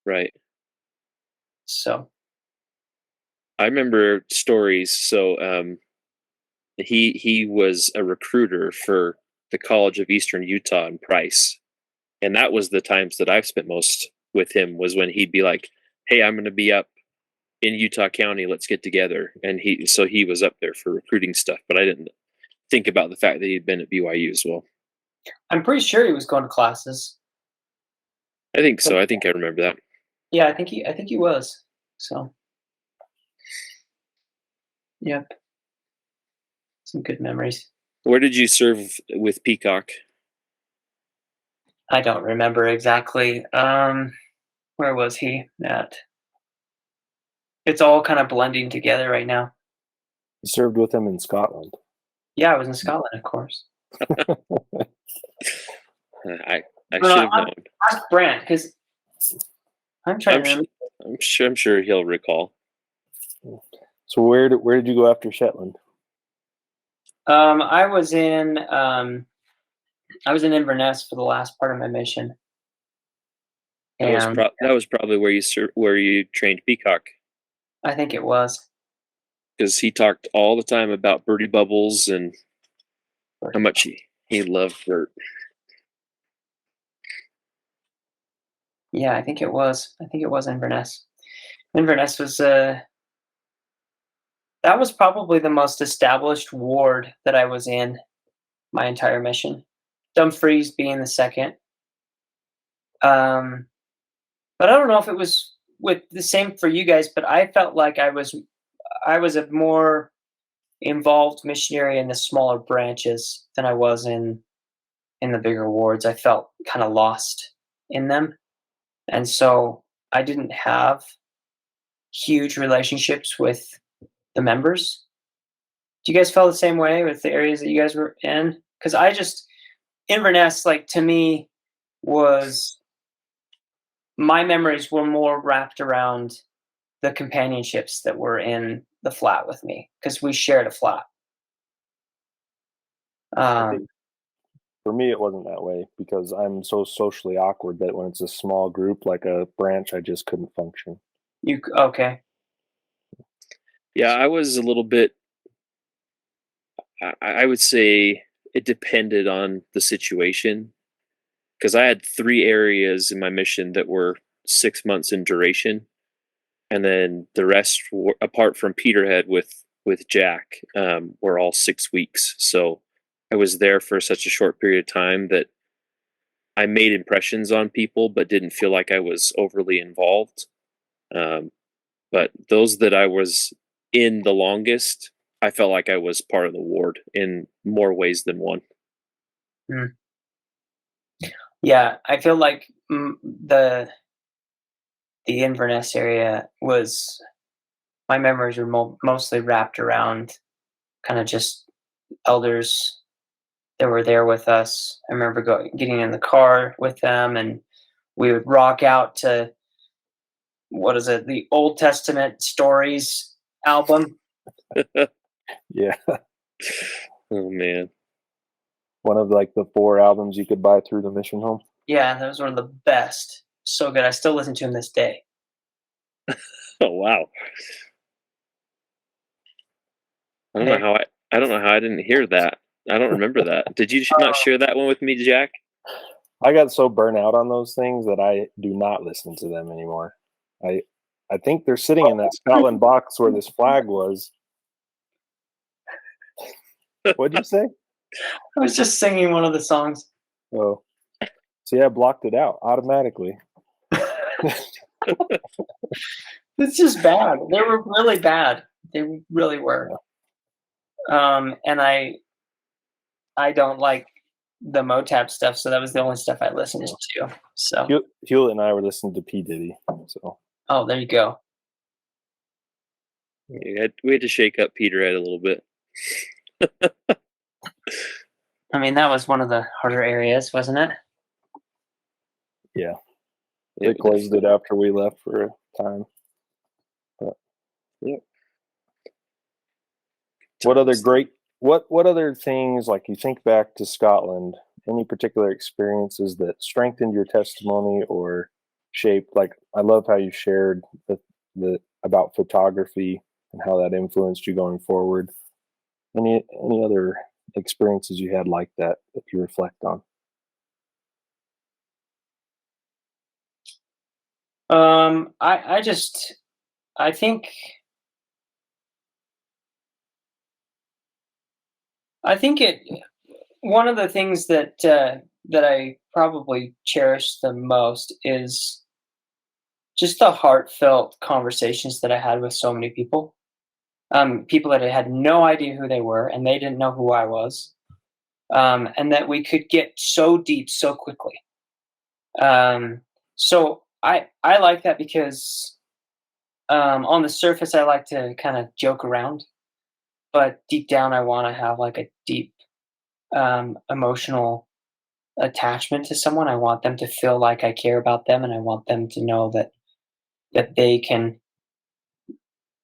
Right.
So
I remember stories. So he was a recruiter for the College of Eastern Utah in Bryce. And that was the times that I've spent most with him, was when he'd be like, hey, I'm going to be up in Utah County. Let's get together. And he was up there for recruiting stuff, but I didn't think about the fact that he'd been at BYU as well.
I'm pretty sure he was going to classes.
I think so. I think I remember that.
Yeah, I think he was. So, yep. Some good memories.
Where did you serve with Peacock?
I don't remember exactly. Where was he at? It's all kind of blending together right now.
You served with him in Scotland.
Yeah, I was in Scotland, of course.
I
No,
should have known.
Ask Brant, because I'm trying to remember.
I'm sure he'll recall.
So where did you go after Shetland?
I was in Inverness for the last part of my mission.
That was probably where you trained Peacock,
I think it was.
because he talked all the time about birdie bubbles and how much he loved Bert.
Yeah, I think it was. I think it was Inverness. Inverness was that was probably the most established ward that I was in my entire mission. Dumfries being the second. But I don't know if it was with the same for you guys, but I felt like I was a more involved missionary in the smaller branches than I was in the bigger wards. I felt kind of lost in them. And so I didn't have huge relationships with the members. Do you guys feel the same way with the areas that you guys were in? Because Inverness, like, to me, was, my memories were more wrapped around the companionships that were in the flat with me, because we shared a flat.
I think for me, it wasn't that way, because I'm so socially awkward that when it's a small group like a branch, I just couldn't function.
Okay.
Yeah, I was a little bit. I would say it depended on the situation, because I had 3 areas in my mission that were 6 months in duration, and then the rest, apart from Peterhead with Jack, were all 6 weeks. So I was there for such a short period of time that I made impressions on people, but didn't feel like I was overly involved. But those that I was in the longest, I felt like I was part of the ward in more ways than one.
Yeah, I feel like the Inverness area was, my memories were mostly wrapped around kind of just elders that were there with us. I remember getting in the car with them, and we would rock out to, what is it, the Old Testament Stories album.
Yeah.
Oh man.
One of like the 4 albums you could buy through the mission home.
Yeah, that was one of the best. So good. I still listen to him this day.
Oh wow. I don't know how I didn't hear that. I don't remember that. Did you not share that one with me, Jack?
I got so burnt out on those things that I do not listen to them anymore. I think they're sitting in that Scotland box where this flag was. What'd you say?
I was just singing one of the songs.
Oh, see, I blocked it out automatically.
It's just bad. They were really bad. They really were. And I don't like the Motab stuff, so that was the only stuff I listened to. So
Hewlett and I were listening to P. Diddy. So
there you go.
We had to shake up Peterhead a little bit.
I mean, that was one of the harder areas, wasn't it?
Yeah. They closed it after we left for a time. But,
yeah.
What other things, like, you think back to Scotland, any particular experiences that strengthened your testimony or shaped, like, I love how you shared the about photography and how that influenced you going forward. Any other experiences you had like that you reflect on?
I think one of the things that I probably cherish the most is just the heartfelt conversations that I had with so many people. people that had no idea who they were, and they didn't know who I was, and that we could get so deep so quickly. So I like that because on the surface I like to kind of joke around, but deep down I want to have like a deep emotional attachment to someone. I want them to feel like I care about them, and I want them to know that they can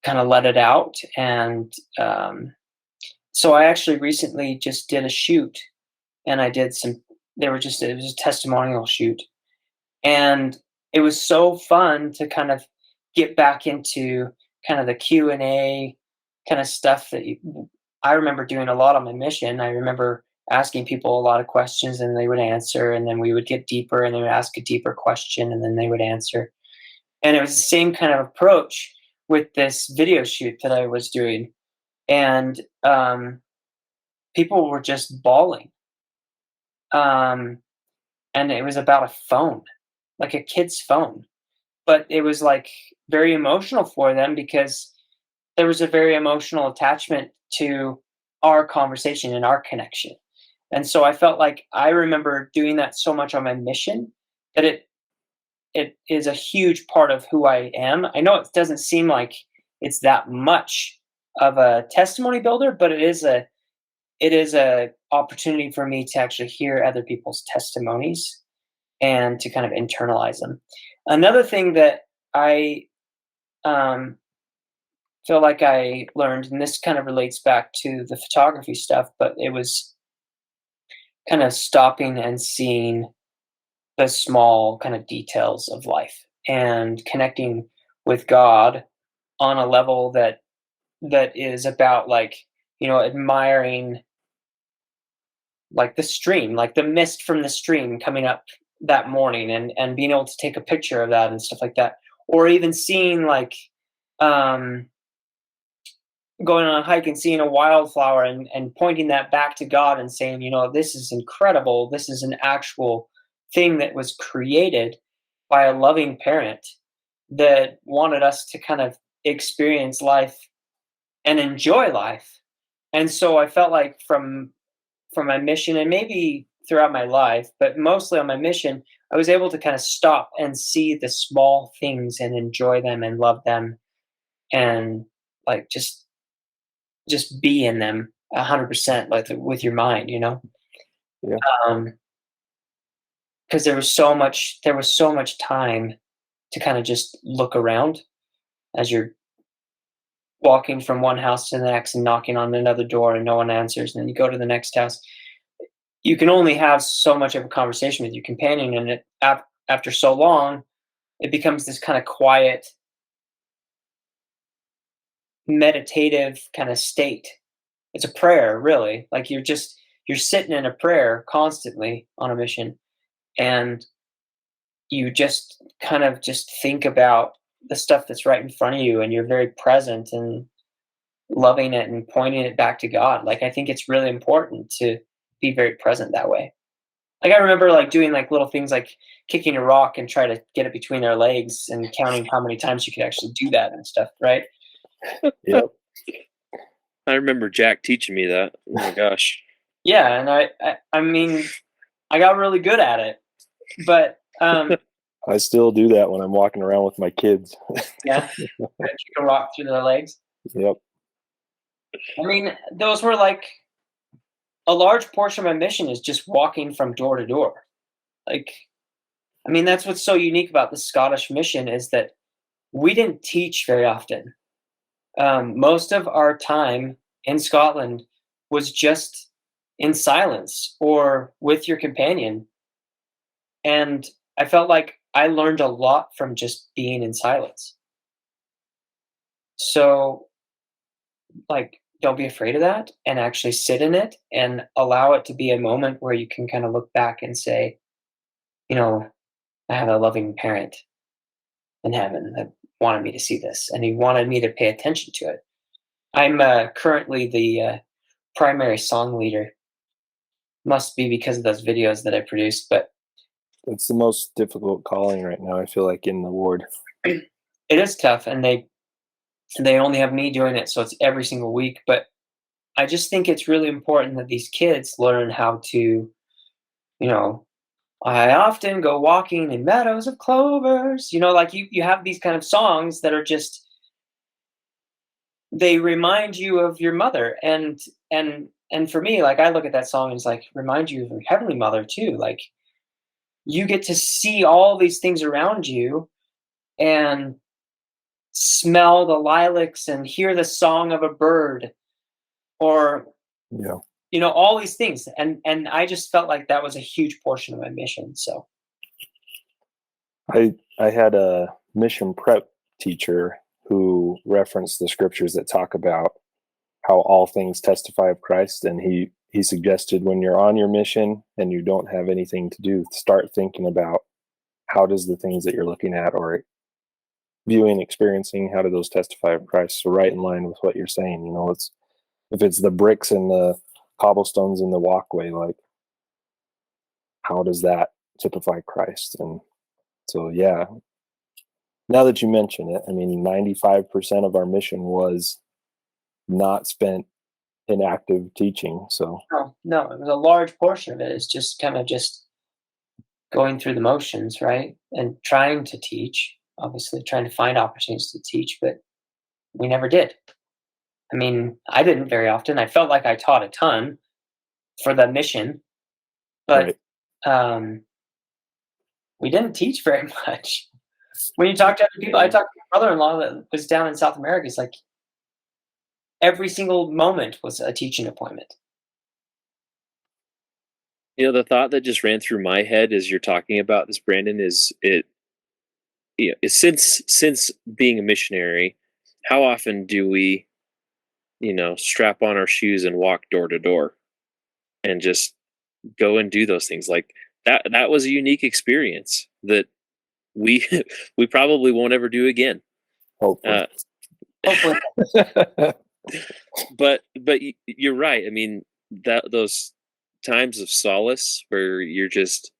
kind of let it out. And so I actually recently just did a shoot, and I did some. It was a testimonial shoot, and it was so fun to kind of get back into kind of the Q&A kind of stuff that I remember doing a lot on my mission. I remember asking people a lot of questions, and they would answer, and then we would get deeper, and they would ask a deeper question, and then they would answer. And it was the same kind of approach with this video shoot that I was doing. And people were just bawling. And it was about a phone, like a kid's phone. But it was like very emotional for them because there was a very emotional attachment to our conversation and our connection. And so I felt like I remember doing that so much on my mission that it is a huge part of who I am. I know it doesn't seem like it's that much of a testimony builder, but it is a opportunity for me to actually hear other people's testimonies and to kind of internalize them. Another thing that I feel like I learned, and this kind of relates back to the photography stuff, but it was kind of stopping and seeing the small kind of details of life and connecting with God on a level that is about like, admiring like the stream, like the mist from the stream coming up that morning, and being able to take a picture of that and stuff like that. Or even seeing like going on a hike and seeing a wildflower and pointing that back to God and saying, this is incredible. This is an actual thing that was created by a loving parent that wanted us to kind of experience life and enjoy life. And so I felt like from my mission, and maybe throughout my life, but mostly on my mission, I was able to kind of stop and see the small things and enjoy them and love them, and like just be in them 100%, like with your mind,
Yeah.
Because there was so much time to kind of just look around as you're walking from one house to the next and knocking on another door and no one answers, and then you go to the next house. You can only have so much of a conversation with your companion, and after so long, it becomes this kind of quiet, meditative kind of state. It's a prayer, really. Like you're sitting in a prayer constantly on a mission, and you just kind of just think about the stuff that's right in front of you, and you're very present and loving it and pointing it back to God. Like I think it's really important to be very present that way. Like I remember like doing like little things like kicking a rock and try to get it between their legs and counting how many times you could actually do that and stuff, right?
Yep.
I remember Jack teaching me that. Oh my gosh.
Yeah, and I mean, I got really good at it, but
I still do that when I'm walking around with my kids.
yeah, I kick a rock through their legs.
Yep.
I mean, those were like a large portion of my mission is just walking from door to door. Like, I mean, that's what's so unique about the Scottish mission is that we didn't teach very often. Most of our time in Scotland was just in silence or with your companion. And I felt like I learned a lot from just being in silence. So, like, don't be afraid of that and actually sit in it and allow it to be a moment where you can kind of look back and say, I have a loving parent in heaven that wanted me to see this, and he wanted me to pay attention to it. I'm currently the primary song leader. Must be because of those videos that I produced, but
it's the most difficult calling right now, I feel like, in the ward.
It is tough, and they only have me doing it, so it's every single week. But I just think it's really important that these kids learn how to, you know, I often go walking in meadows of clovers. Like you have these kind of songs that are just, they remind you of your mother. And for me, like I look at that song and it's like remind you of your heavenly mother too. Like you get to see all these things around you and smell the lilacs and hear the song of a bird, or
Yeah.
all these things. And I just felt like that was a huge portion of my mission. So
I had a mission prep teacher who referenced the scriptures that talk about how all things testify of Christ, and he suggested when you're on your mission and you don't have anything to do, start thinking about how does the things that you're looking at or viewing, experiencing, how do those testify of Christ? So right in line with what you're saying, it's if it's the bricks and the cobblestones in the walkway, like how does that typify Christ? And so yeah, now that you mention it, I mean 95% of our mission was not spent in active teaching. So
no, it was a large portion of it is just kind of just going through the motions, right? And trying to teach, obviously trying to find opportunities to teach, but we never did. I mean, I didn't very often. I felt like I taught a ton for the mission, but we didn't teach very much. When you talk to other people, I talked to my brother-in-law that was down in South America. It's like every single moment was a teaching appointment.
The thought that just ran through my head as you're talking about this, Brandon, is since being a missionary, how often do we, strap on our shoes and walk door to door and just go and do those things? Like that was a unique experience that we we probably won't ever do again.
hopefully.
Hopefully.
But you're right. I mean, those times of solace where you're just,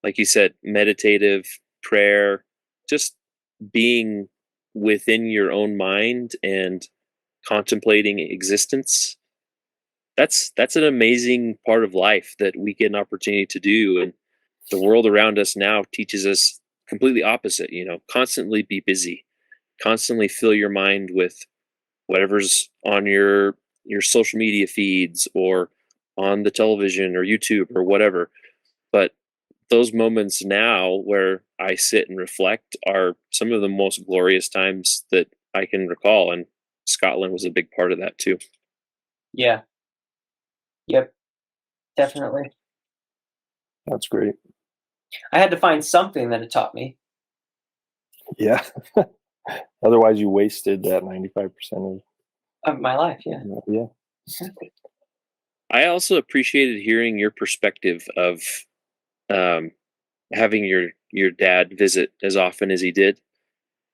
like you said, meditative prayer, just being within your own mind and contemplating existence. That's an amazing part of life that we get an opportunity to do. And the world around us now teaches us completely opposite. Constantly be busy, constantly fill your mind with whatever's on your social media feeds or on the television or YouTube or whatever. But those moments now where I sit and reflect are some of the most glorious times that I can recall. And Scotland was a big part of that too.
Yeah. Yep. Definitely.
That's great.
I had to find something that it taught me.
Yeah. Otherwise you wasted that 95%
Of my life, yeah.
Yeah.
Exactly.
I also appreciated hearing your perspective of having your dad visit as often as he did,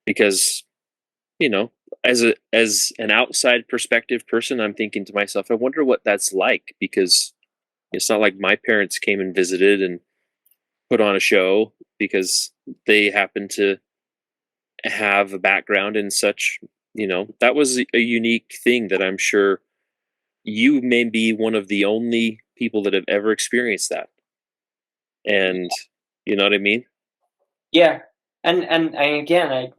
because as an outside perspective person, I'm thinking to myself, I wonder what that's like, because it's not like my parents came and visited and put on a show because they happen to have a background in such. That was a unique thing that I'm sure you may be one of the only people that have ever experienced that. And you know what I mean?
Yeah. And again,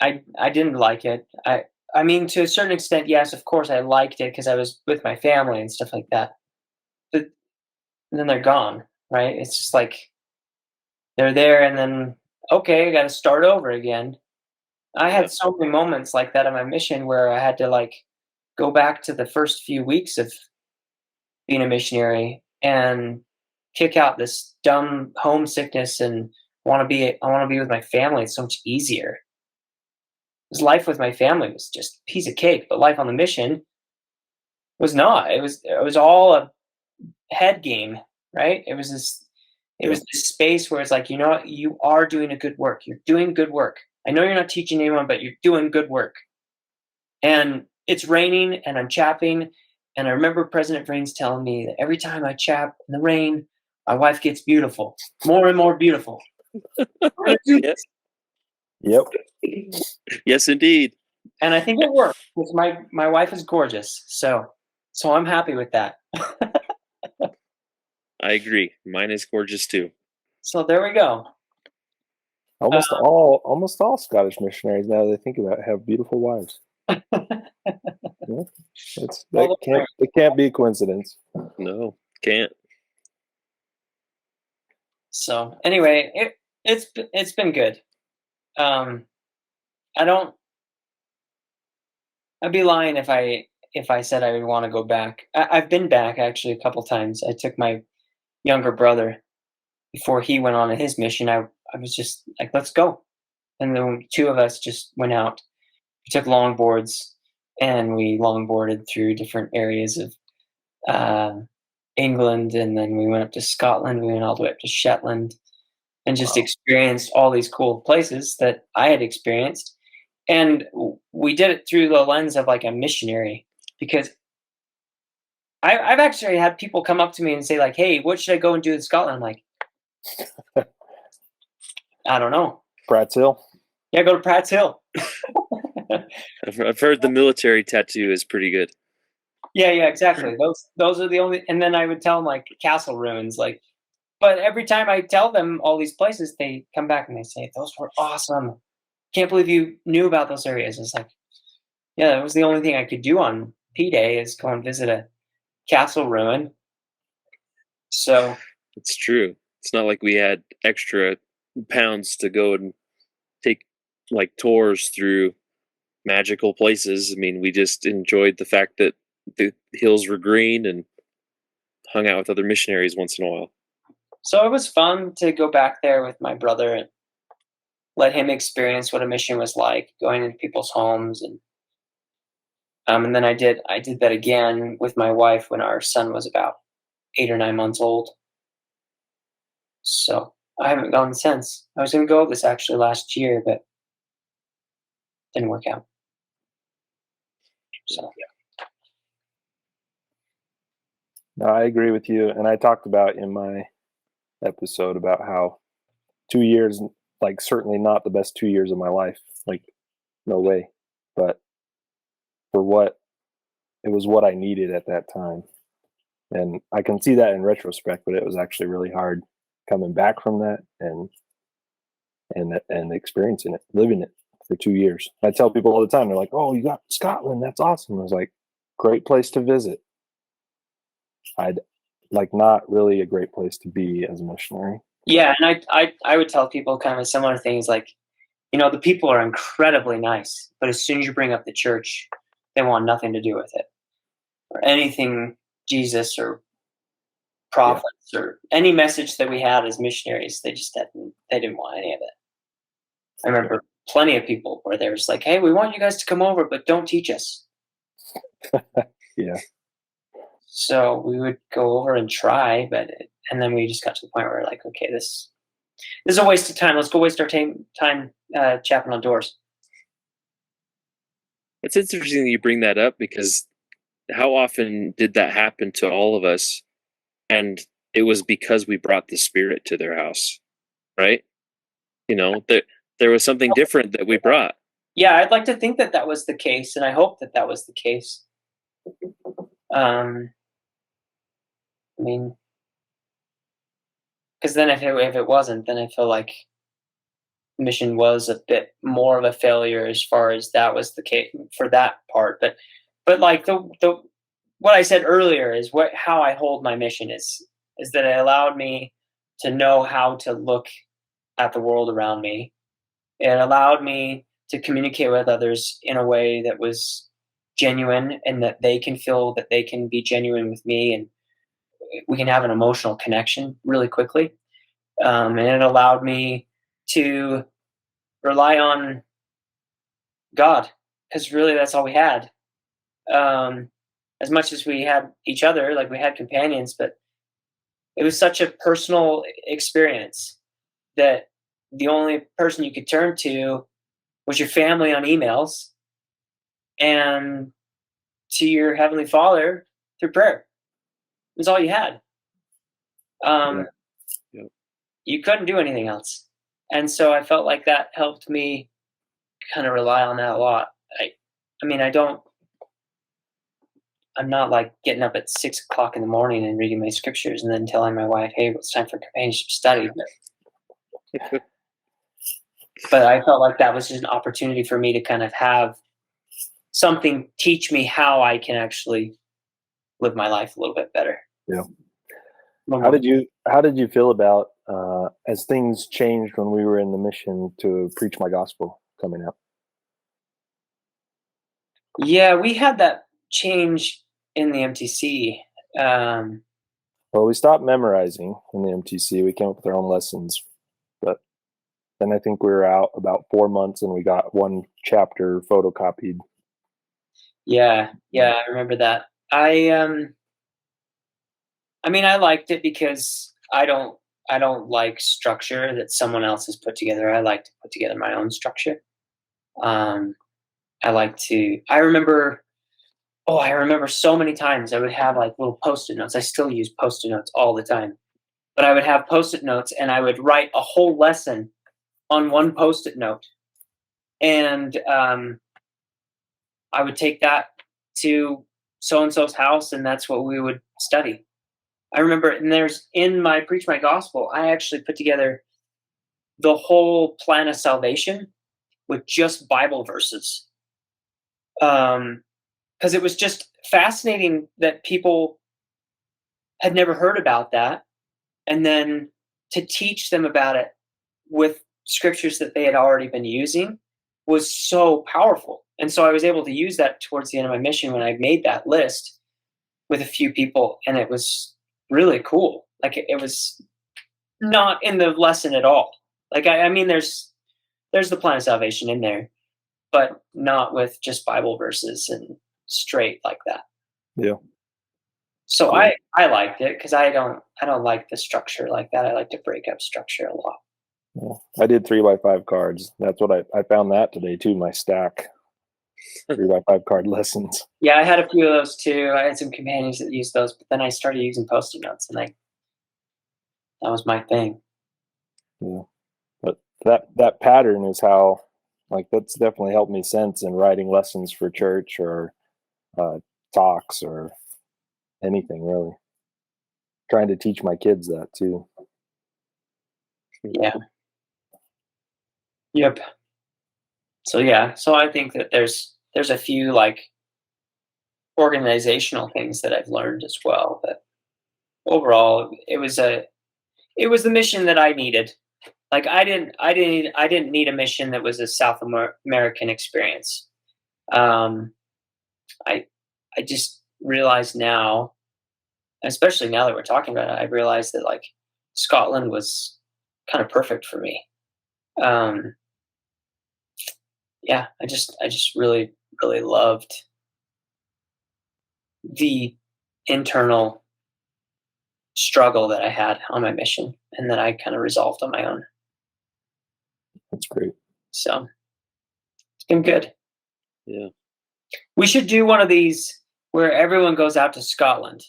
I didn't like it. I mean, to a certain extent, yes, of course I liked it because I was with my family and stuff like that. But then they're gone, right? It's just like they're there and then okay, I got to start over again. I had so many moments like that on my mission where I had to like go back to the first few weeks of being a missionary and kick out this dumb homesickness and I want to be with my family. It's so much easier. Because life with my family was just a piece of cake, but life on the mission was not. It was all a head game, right? It was this space where it's like, you know what, you are doing a good work. You're doing good work. I know you're not teaching anyone, but you're doing good work. And it's raining and I'm chapping. And I remember President Vriens telling me that every time I chap in the rain, my wife gets beautiful, more and more beautiful.
Yes.
Yep.
Yes, indeed.
And I think it worked because my wife is gorgeous, so I'm happy with that.
I agree. Mine is gorgeous too.
So there we go.
Almost all Scottish missionaries, now that I think about it, have beautiful wives. Yeah, it can't be a coincidence.
No, can't.
So anyway, it's been good. I'd be lying if I said I would want to go back. I've been back actually a couple times. I took my younger brother before he went on his mission. I was just like, let's go, and then two of us just went out. We took longboards and we longboarded through different areas of England, and then we went up to Scotland. We went all the way up to Shetland, and just experienced all these cool places that I had experienced. And we did it through the lens of like a missionary, because I've actually had people come up to me and say like, "Hey, what should I go and do in Scotland?" I'm like, I don't know.
Pratt's Hill.
Yeah, go to Pratt's Hill.
I've heard the military tattoo is pretty good.
Yeah, exactly. Those are the only. And then I would tell them like castle ruins, like. But every time I tell them all these places, they come back and they say those were awesome. Can't believe you knew about those areas. It's like, yeah, that was the only thing I could do on P-Day is go and visit a castle ruin. So
it's true. It's not like we had extra pounds to go and take like tours through magical places. I mean, we just enjoyed the fact that the hills were green and hung out with other missionaries once in a while.
So it was fun to go back there with my brother and let him experience what a mission was like, going into people's homes, and then I did that again with my wife when our son was about 8 or 9 months old. So I haven't gone since. I was going to go this actually last year, but didn't work out. So
No, I agree with you, and I talked about in my episode about how 2 years, like certainly not the best 2 years of my life, like no way, but for what it was what I needed at that time. And I can see that in retrospect, but it was actually really hard coming back from that and experiencing it, living it for 2 years. I tell people all the time, they're like, "Oh, you got Scotland, that's awesome." I was like, "Great place to visit." I'd like not really a great place to be as a missionary.
yeah, and I would tell people kind of similar things like, the people are incredibly nice, but as soon as you bring up the church, they want nothing to do with it or anything Jesus or prophets or any message that we had as missionaries. They didn't want any of it. I remember plenty of people where they were just like, "Hey, we want you guys to come over, but don't teach us."
Yeah.
So we would go over and try, and then we just got to the point where we're like, okay, this is a waste of time. Let's go waste our time chapping on doors.
It's interesting that you bring that up, because how often did that happen to all of us? And it was because we brought the Spirit to their house, right? There was something different that we brought.
Yeah, I'd like to think that was the case, and I hope that was the case. I mean, because then if it wasn't, then I feel like mission was a bit more of a failure as far as that was the case for that part. But like the what I said earlier is how I hold my mission is that it allowed me to know how to look at the world around me. It allowed me to communicate with others in a way that was genuine, and that they can feel that they can be genuine with me, and we can have an emotional connection really quickly. And it allowed me to rely on God, because really that's all we had. As much as we had each other, like we had companions, but it was such a personal experience that the only person you could turn to was your family on emails and to your Heavenly Father through prayer. It was all you had. You couldn't do anything else. And so I felt like that helped me kind of rely on that a lot. I'm not like getting up at 6 o'clock in the morning and reading my scriptures and then telling my wife, "Hey, it's time for companionship study." But I felt like that was just an opportunity for me to kind of have something teach me how I can actually live my life a little bit better.
Yeah. How did you feel about as things changed when we were in the mission to preach my gospel coming up?
Yeah, we had that change in the MTC.
Well, we stopped memorizing in the MTC. We came up with our own lessons, but then I think we were out about 4 months and we got one chapter photocopied.
Yeah, I remember that. I liked it because I don't like structure that someone else has put together. I like to put together my own structure. I remember so many times I would have like little Post-it notes. I still use Post-it notes all the time. But I would have Post-it notes and I would write a whole lesson on one Post-it note. And I would take that to so-and-so's house and that's what we would study. I remember, and in my Preach My Gospel, I actually put together the whole plan of salvation with just Bible verses. Because it was just fascinating that people had never heard about that. And then to teach them about it with scriptures that they had already been using was so powerful. And so I was able to use that towards the end of my mission when I made that list with a few people, and it was really cool. Like it was not in the lesson at all. Like there's the plan of salvation in there, but not with just Bible verses and straight like that.
Yeah.
So I liked it because I don't like the structure like that. I like to break up structure a lot.
Yeah. I did 3x5 cards. That's what I found that today too. My stack 3x5 card lessons.
Yeah, I had a few of those too. I had some companions that used those, but then I started using Post-it notes, and that was my thing.
Yeah, but that pattern is how, like, that's definitely helped me sense in writing lessons for church or talks or anything really. Trying to teach my kids that too.
Yeah. Yep. So yeah, so I think that there's a few like organizational things that I've learned as well. But overall, it was the mission that I needed. Like I didn't need a mission that was a South American experience. I just realized now, especially now that we're talking about it, I realized that like Scotland was kind of perfect for me. Yeah, I just really loved the internal struggle that I had on my mission and that I kind of resolved on my own.
That's great.
So it's been good.
Yeah.
We should do one of these where everyone goes out to Scotland.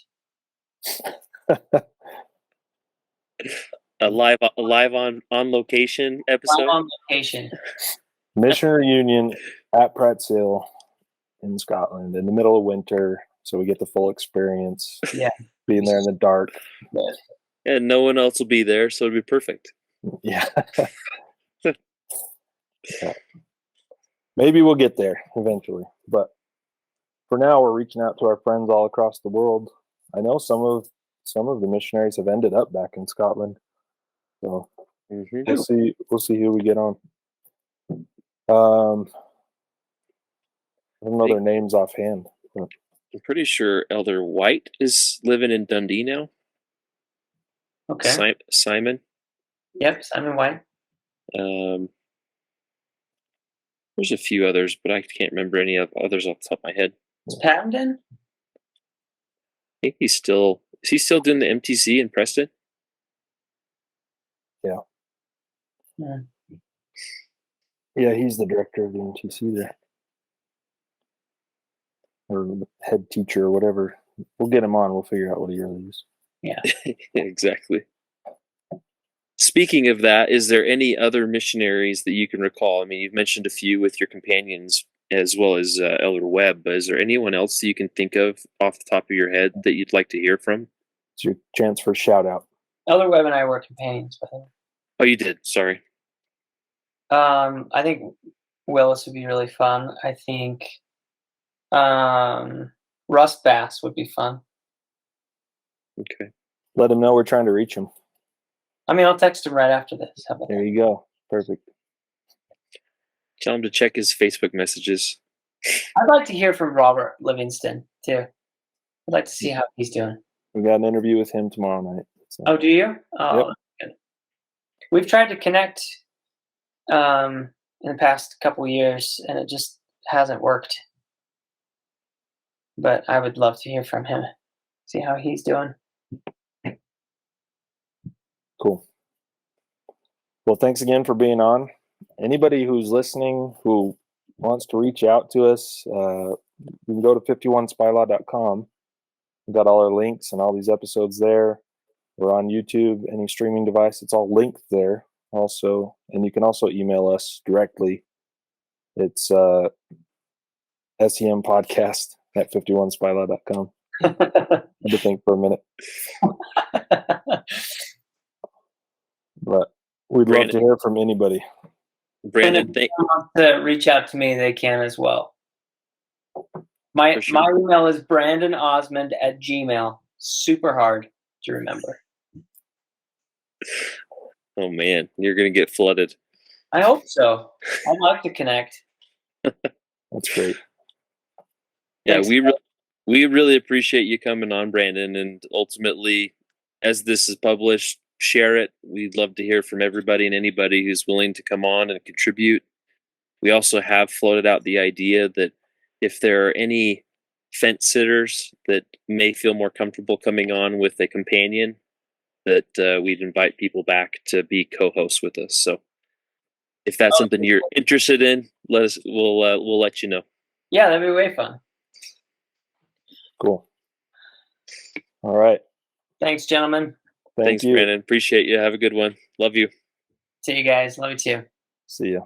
A live on location episode.
Live on location.
Mission reunion at Pratt's Hill in Scotland in the middle of winter, so we get the full experience.
Yeah.
Being there in the dark.
And no one else will be there, so it'll be perfect.
Yeah. Yeah. Maybe we'll get there eventually, but for now we're reaching out to our friends all across the world. I know some of the missionaries have ended up back in Scotland, so we'll see who we get on. I don't know their names offhand. But
I'm pretty sure Elder White is living in Dundee now.
Okay.
Simon.
Yep, Simon White.
There's a few others, but I can't remember any of others off the top of my head.
Is Pattenden?
I think is he still doing the MTC in Preston?
Yeah.
Yeah.
Yeah, he's the director of the MTC there. Or head teacher or whatever. We'll get him on. We'll figure out what he really is.
Yeah.
Exactly. Speaking of that, is there any other missionaries that you can recall? I mean, you've mentioned a few with your companions. as well as Elder Webb. But is there anyone else that you can think of off the top of your head that you'd like to hear from?
It's your chance for a shout out.
Elder Webb and I were companions, by the way.
Oh, you did. Sorry.
I think Willis would be really fun. I think Russ Bass would be fun.
Okay.
Let him know we're trying to reach him.
I mean, I'll text him right after this. How about
There
that?
you go. Perfect.
Tell him to check his Facebook messages.
I'd like to hear from Robert Livingston too. I'd like to see how he's doing.
We got an interview with him tomorrow night. So.
Oh, do you? Oh,
Yep.
that's good. We've tried to connect in the past couple of years, and it just hasn't worked. But I would love to hear from him, see how he's doing.
Cool. Well, thanks again for being on. Anybody who's listening who wants to reach out to us, you can go to 51spylaw.com. We've got all our links and all these episodes there. We're on YouTube, any streaming device. It's all linked there also. And you can also email us directly. It's S.E.M podcast at 51spylaw.com. I had to think for a minute. But we'd love to hear from anybody.
Brandon,
if anyone wants to reach out to me, they can as well. My email is brandonosmond@gmail. Super hard to remember.
Oh man, you're gonna get flooded.
I hope so. I'd like to connect.
That's great.
Yeah,
Thanks.
we really appreciate you coming on, Brandon, and ultimately, as this is published, share it. We'd love to hear from everybody and anybody who's willing to come on and contribute. We also have floated out the idea that if there are any fence sitters that may feel more comfortable coming on with a companion, that we'd invite people back to be co-hosts with us. So if that's something you're interested in, we'll let you know.
Yeah, that'd be way fun.
Cool. All right.
Thanks, gentlemen.
Thanks,
you.
Brandon. Appreciate you. Have a good one. Love you.
See you guys. Love you too.
See ya.